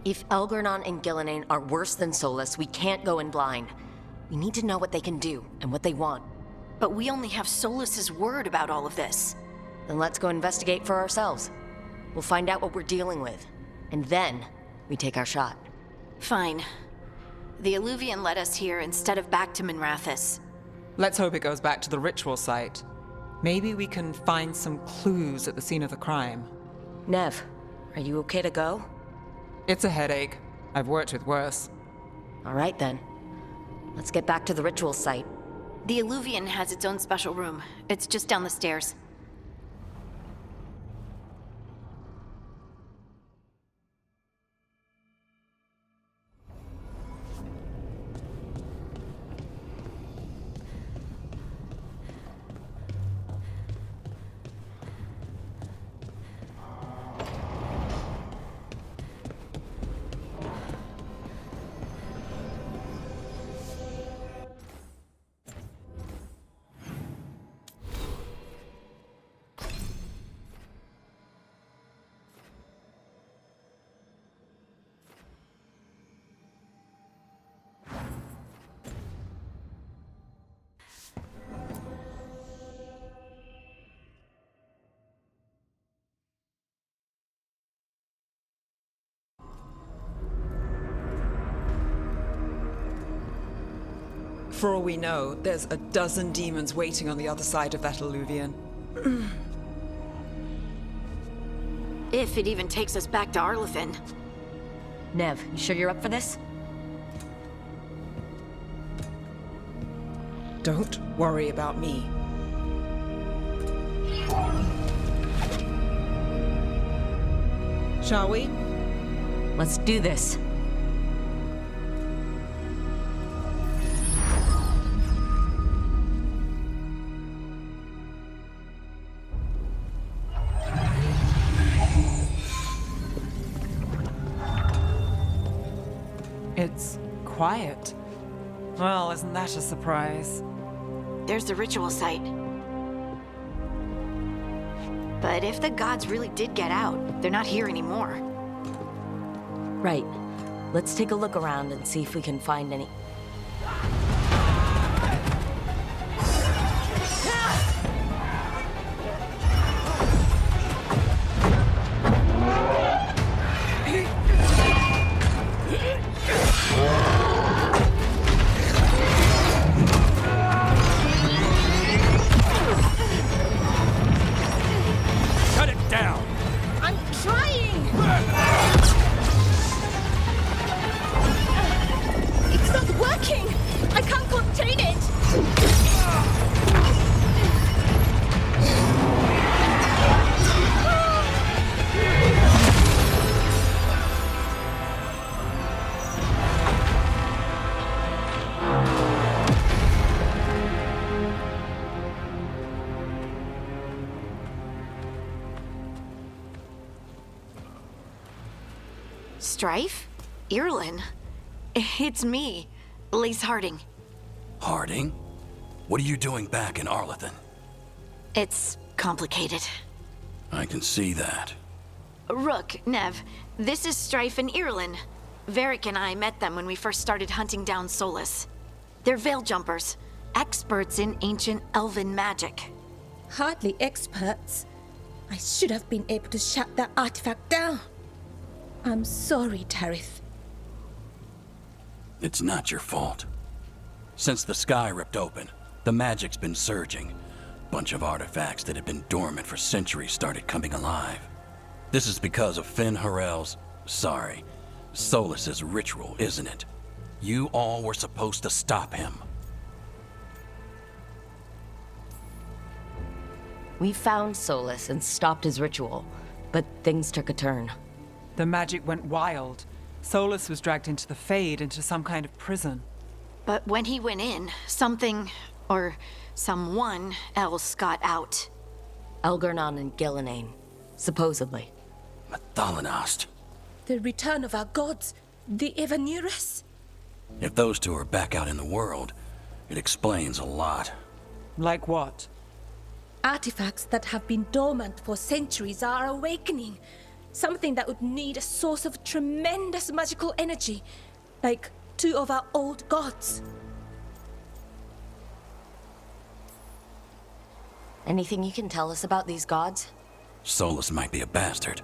If Elgernon and Gillenane are worse than Solus, we can't go in blind. We need to know what they can do and what they want. But we only have Solus's word about all of this. Then let's go investigate for ourselves. We'll find out what we're dealing with, and then we take our shot. Fine. The Alluvian led us here instead of back to Minrathous. Let's hope it goes back to the ritual site. Maybe we can find some clues at the scene of the crime. Nev, are you okay to go? It's a headache. I've worked with worse. All right then. Let's get back to the ritual site. The Alluvian has its own special room. It's just down the stairs. For all we know, there's a dozen demons waiting on the other side of that alluvion. If it even takes us back to Arlethan. Nev, you sure you're up for this? Don't worry about me. Shall we? Let's do this. It's quiet. Well, isn't that a surprise? There's the ritual site. But if the gods really did get out, they're not here anymore. Right. Let's take a look around and see if we can find any... Shut it down! I'm trying! It's not working! I can't contain it! Strife? Irlin? It's me, Lace Harding. Harding? What are you doing back in Arlethan? It's complicated. I can see that. Rook, Nev, this is Strife and Irlin. Varric and I met them when we first started hunting down Solus. They're veil jumpers, experts in ancient elven magic. Hardly experts. I should have been able to shut that artifact down. I'm sorry, Tarith. It's not your fault. Since the sky ripped open, the magic's been surging. Bunch of artifacts that had been dormant for centuries started coming alive. This is because of Finn Harel's... Solus's ritual, isn't it? You all were supposed to stop him. We found Solus and stopped his ritual, but things took a turn. The magic went wild. Solus was dragged into the Fade, into some kind of prison. But when he went in, something, or someone else got out. Elgarnon and Gillenane, supposedly. Thalanost. The return of our gods, the Evanurus. If those two are back out in the world, it explains a lot. Like what? Artifacts that have been dormant for centuries are awakening. Something that would need a source of tremendous magical energy, like two of our old gods. Anything you can tell us about these gods? Solus might be a bastard,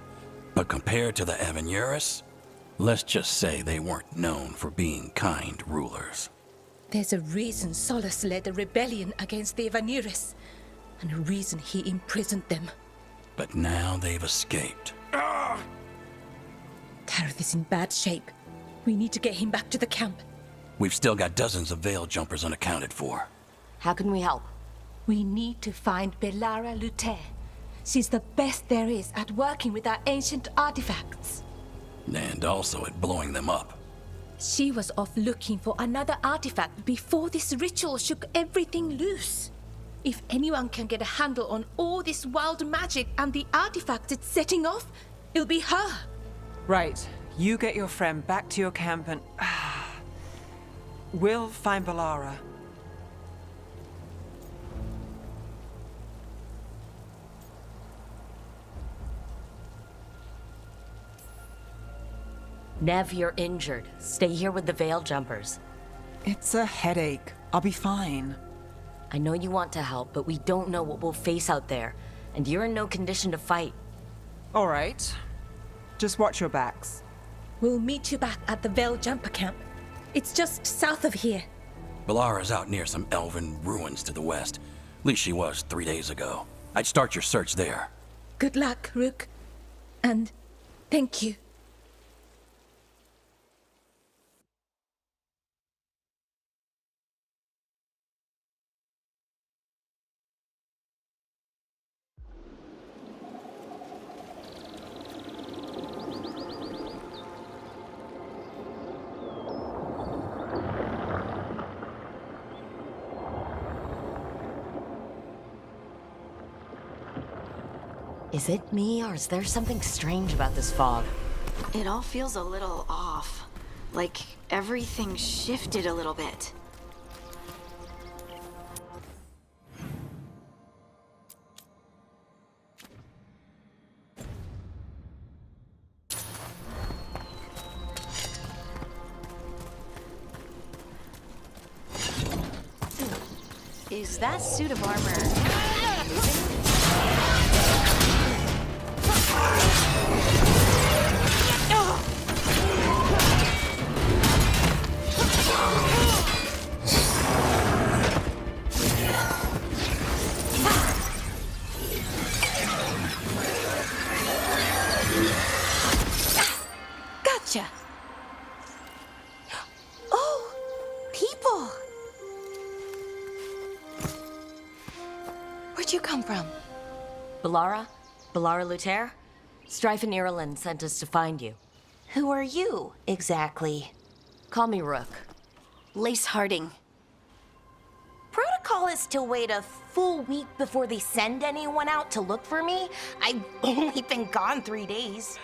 but compared to the Evanurus, let's just say they weren't known for being kind rulers. There's a reason Solus led a rebellion against the Evanurus, and a reason he imprisoned them. But now they've escaped. Tarith is in bad shape. We need to get him back to the camp. We've still got dozens of veil jumpers unaccounted for. How can we help? We need to find Belara Luthe. She's the best there is at working with our ancient artifacts. And also at blowing them up. She was off looking for another artifact before this ritual shook everything loose. If anyone can get a handle on all this wild magic and the artifacts it's setting off, it'll be her. Right. You get your friend back to your camp and... we'll find Belara. Nev, you're injured. Stay here with the veil jumpers. It's a headache. I'll be fine. I know you want to help, but we don't know what we'll face out there, and you're in no condition to fight. All right. Just watch your backs. We'll meet you back at the Veil Jumper camp. It's just south of here. Balara's out near some elven ruins to the west. At least she was 3 days ago. I'd start your search there. Good luck, Rook. And thank you. Is it me, or is there something strange about this fog? It all feels a little off. Like everything shifted a little bit. Is that suit of armor moving? Gotcha. Oh, people. Where'd you come from? Balara? Balara Luther? Strife and Ireland sent us to find you. Who are you, exactly? Call me Rook. Lace Harding. Protocol is to wait a full week before they send anyone out to look for me. I've only been gone 3 days.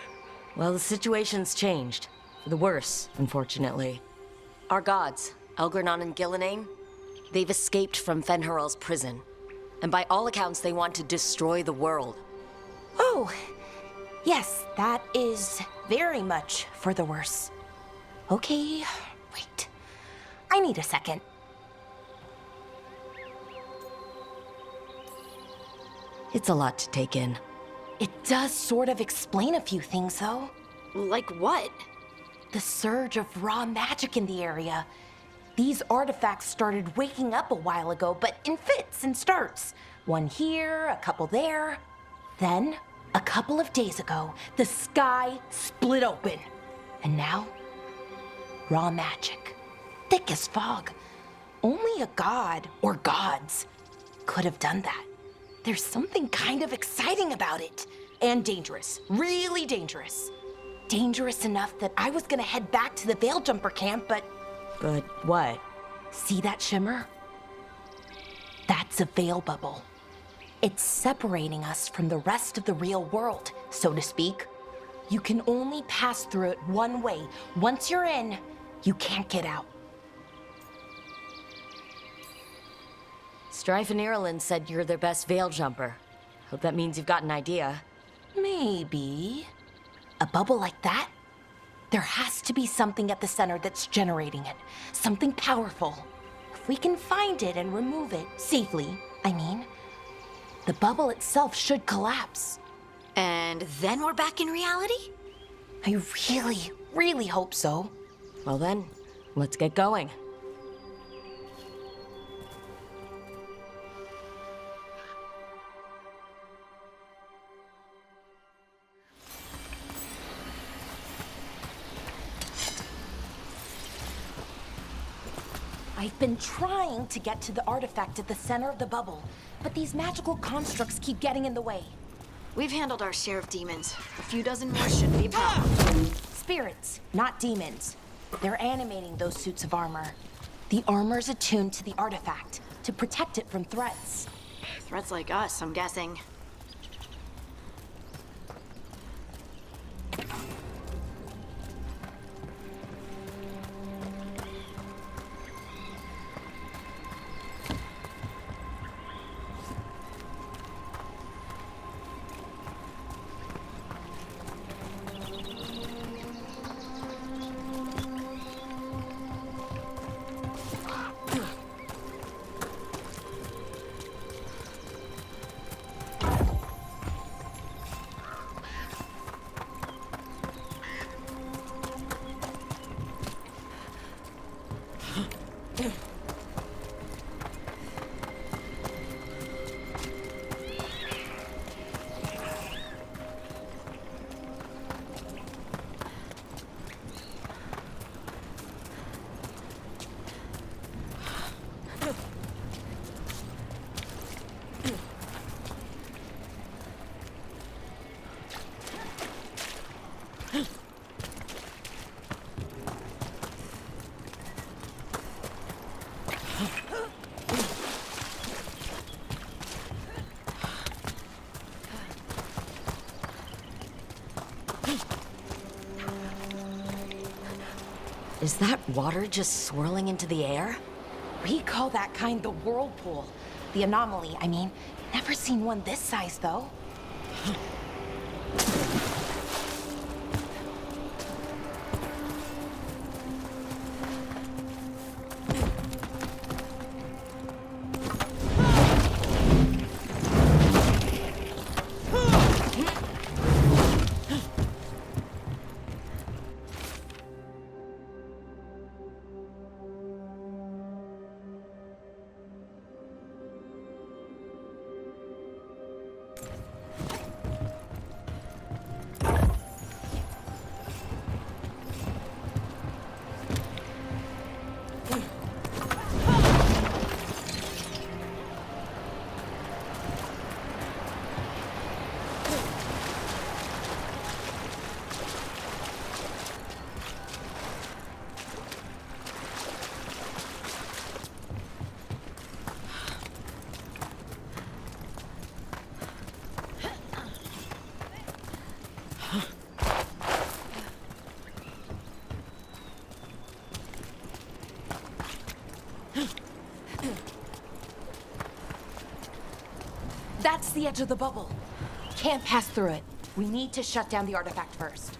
Well, the situation's changed. For the worse, unfortunately. Our gods, Elgranon and Gillenane, they've escaped from Fenharal's prison. And by all accounts, they want to destroy the world. Oh, yes, that is very much for the worse. Okay, wait. I need a second. It's a lot to take in. It does sort of explain a few things, though. Like what? The surge of raw magic in the area. These artifacts started waking up a while ago, but in fits and starts. One here, a couple there. Then, a couple of days ago, the sky split open. And now, raw magic. Thick as fog. Only a god, or gods, could have done that. There's something kind of exciting about it. And dangerous. Really dangerous. Dangerous enough that I was gonna head back to the Veil Jumper camp, but... But what? See that shimmer? That's a veil bubble. It's separating us from the rest of the real world, so to speak. You can only pass through it one way. Once you're in, you can't get out. Strife and Ireland said you're their best veil jumper. Hope that means you've got an idea. Maybe. A bubble like that? There has to be something at the center that's generating it. Something powerful. If we can find it and remove it, safely, I mean, the bubble itself should collapse. And then we're back in reality? I really, really hope so. Well then, let's get going. I've been trying to get to the artifact at the center of the bubble, but these magical constructs keep getting in the way. We've handled our share of demons. A few dozen more shouldn't be a problem. Spirits, not demons. They're animating those suits of armor. The armor's attuned to the artifact to protect it from threats. Threats like us, I'm guessing. Is that water just swirling into the air? We call that kind the whirlpool. The anomaly, I mean. Never seen one this size, though. That's the edge of the bubble. Can't pass through it. We need to shut down the artifact first.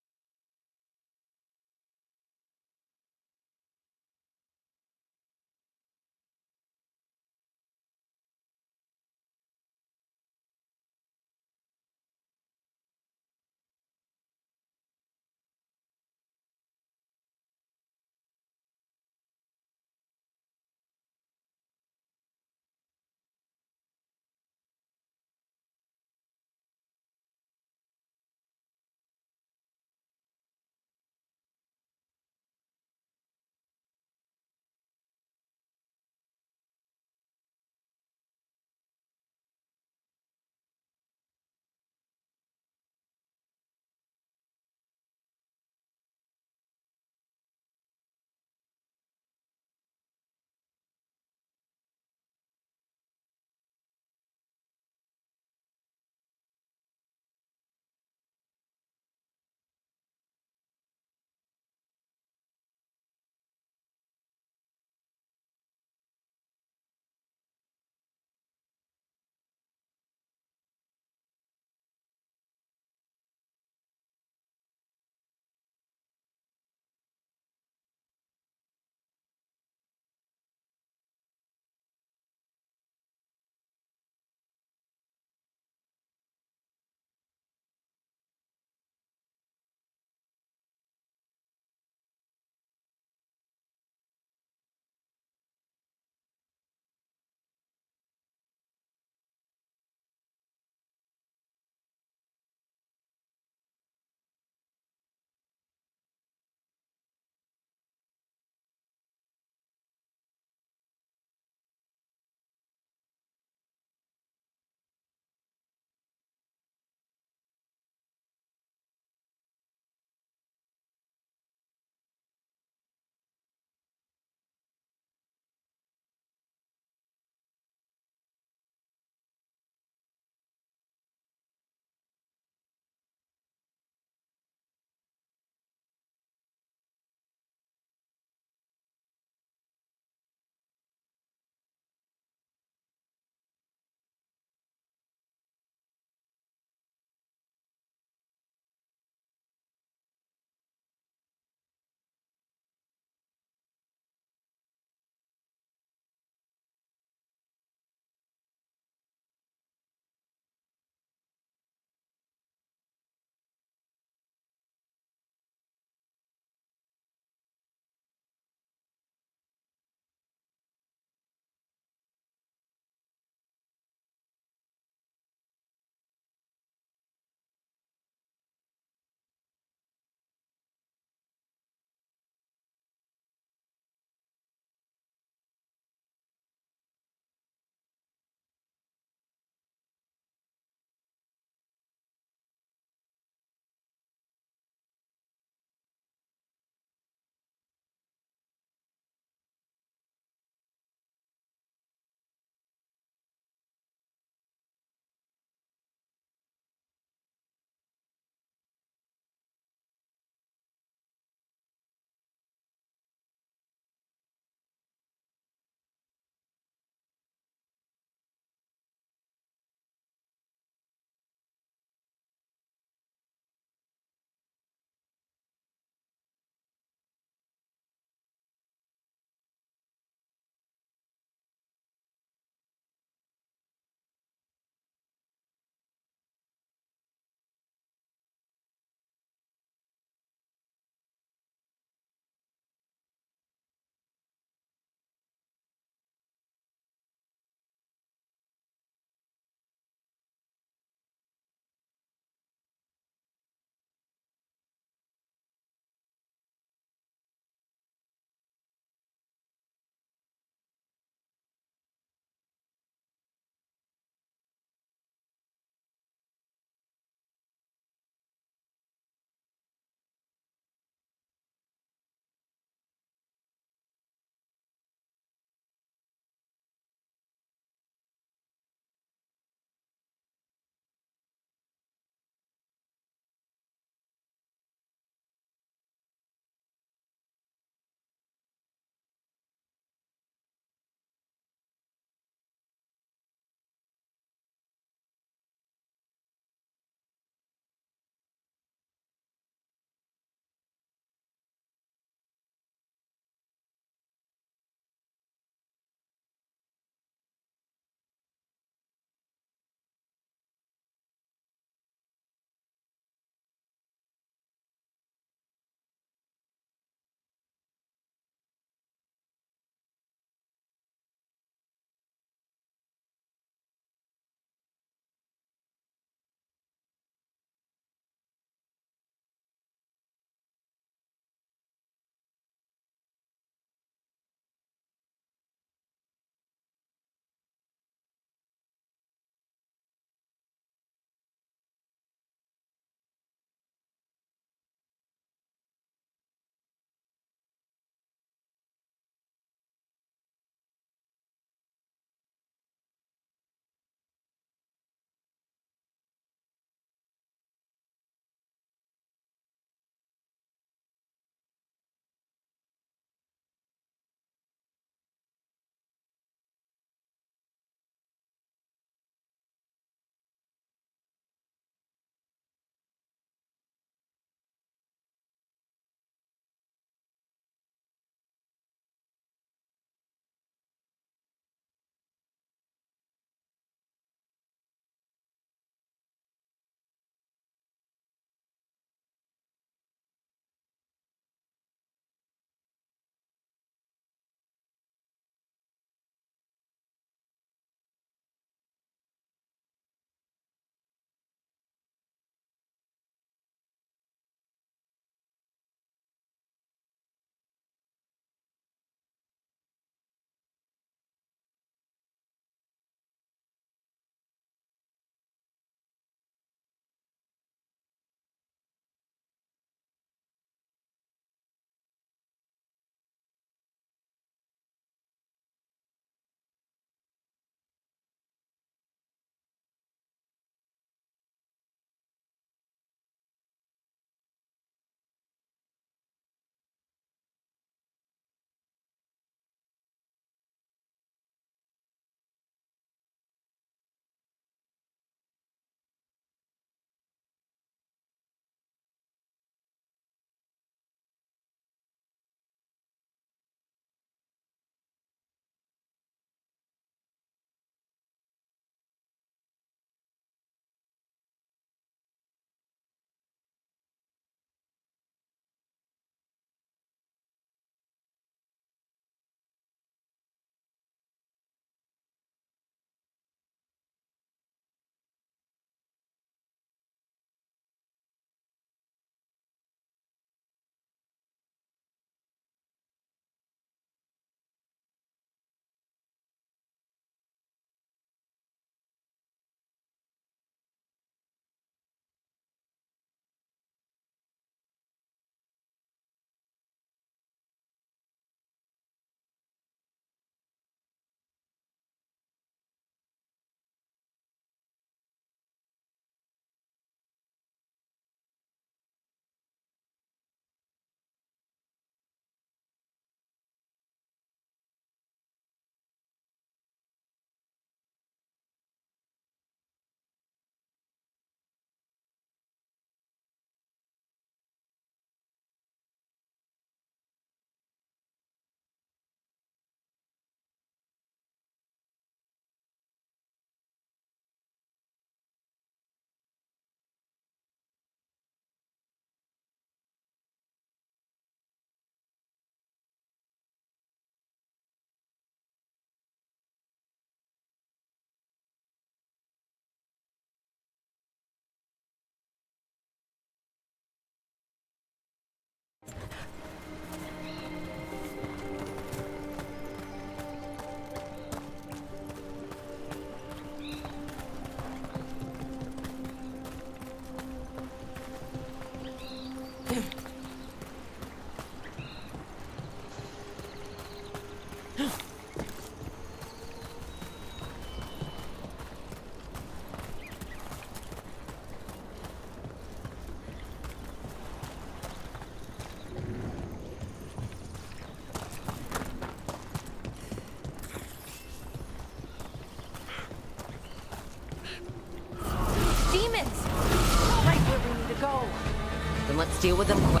let's deal with them quick.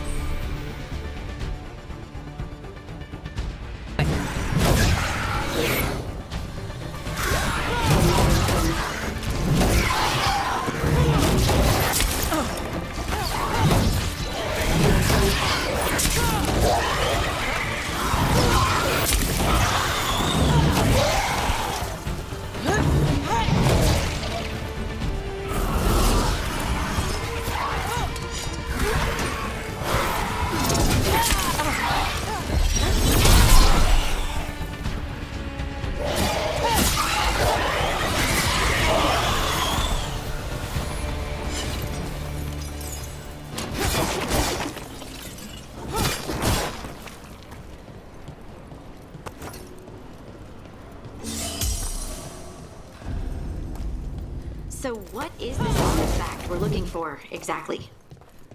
So what is this artifact we're looking for, exactly?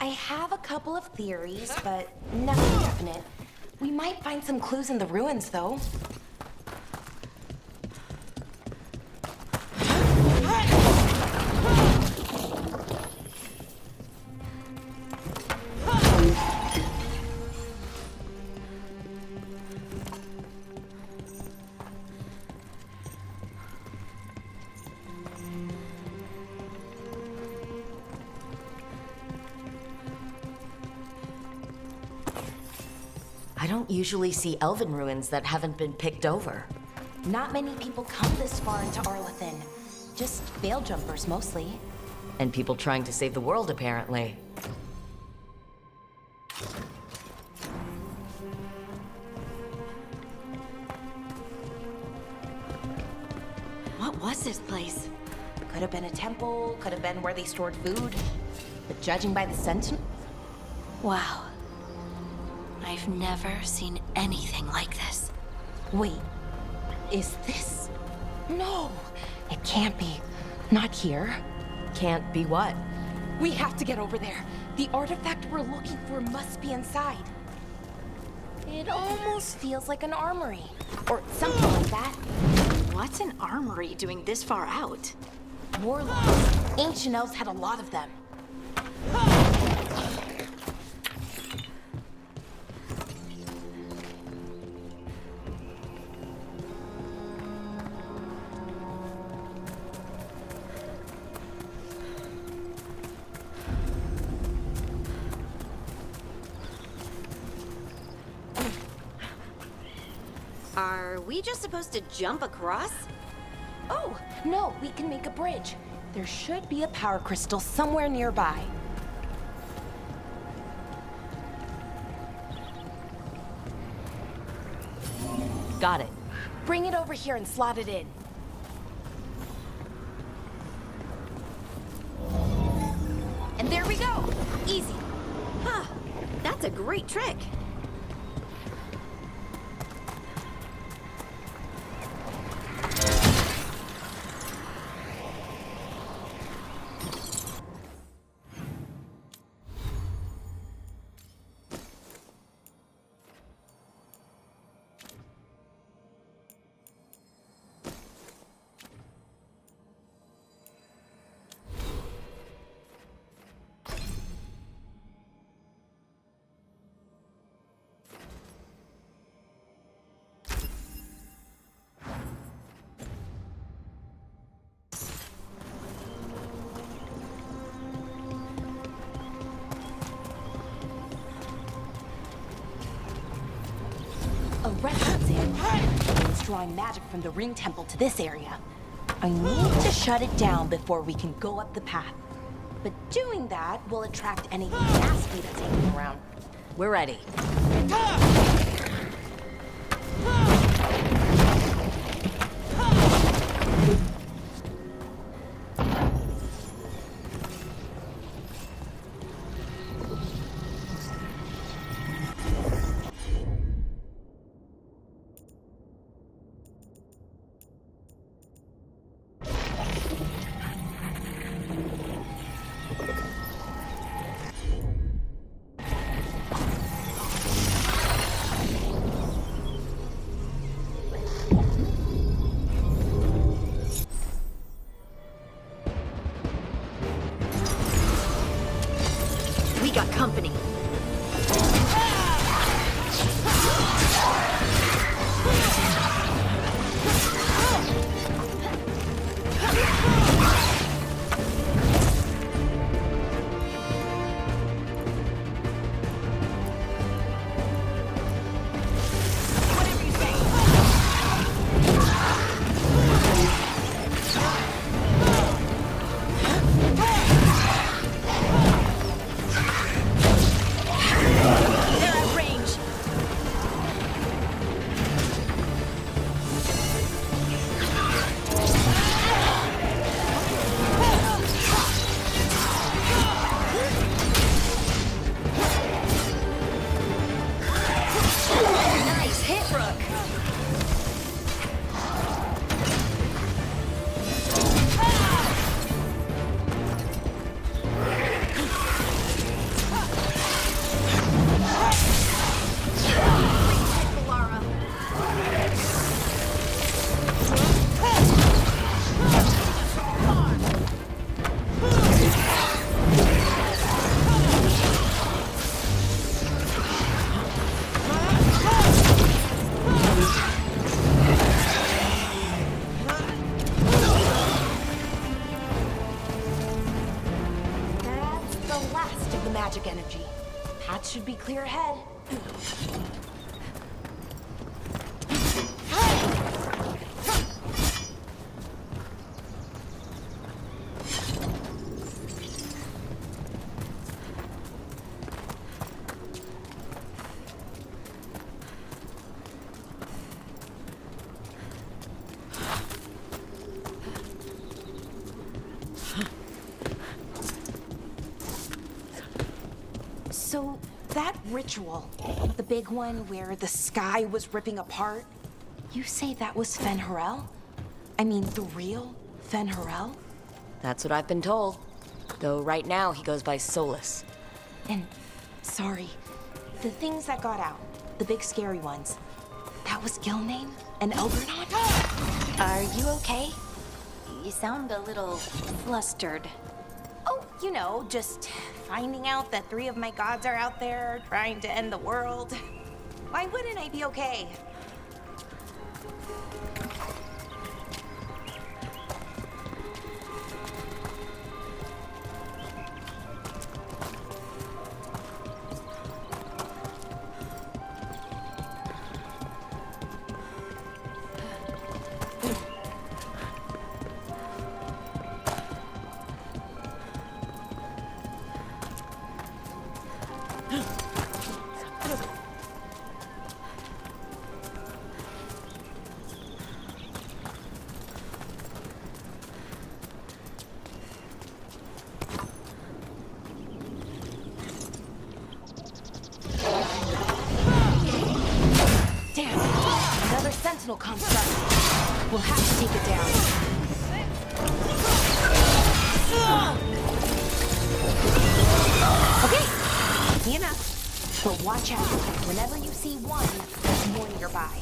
I have a couple of theories, but nothing definite. We might find some clues in the ruins, though. I don't usually see elven ruins that haven't been picked over. Not many people come this far into Arlathan. Just veil jumpers, mostly. And people trying to save the world, apparently. What was this place? Could have been a temple, could have been where they stored food. But judging by the sentinel... Wow. I've never seen anything like this. Wait, is this... No, it can't be. Not here. Can't be what? We have to get over there. The artifact we're looking for must be inside. It almost feels like an armory. Or something like that. What's an armory doing this far out? Warlocks. Ancient elves had a lot of them. Are we just supposed to jump across? Oh, no, we can make a bridge. There should be a power crystal somewhere nearby. Got it. Bring it over here and slot it in. And there we go. Easy. Huh. That's a great trick. A red exam. It's drawing magic from the ring temple to this area. I need to shut it down before we can go up the path. But doing that will attract anything nasty that's hanging around. We're ready. got company. Magic energy. Path should be clear ahead. So, that ritual, the big one where the sky was ripping apart, you say that was Fen-Harel? I mean, the real Fen-Harel? That's what I've been told. Though right now he goes by Solus. And, sorry, the things that got out, the big scary ones, that was Gilnane and Elbernon? Are you okay? You sound a little flustered. Oh, you know, just finding out that 3 of my gods are out there trying to end the world. Why wouldn't I be okay? Sentinel construct. We'll have to take it down. Okay, easy enough. But watch out. Whenever you see one, there's more nearby.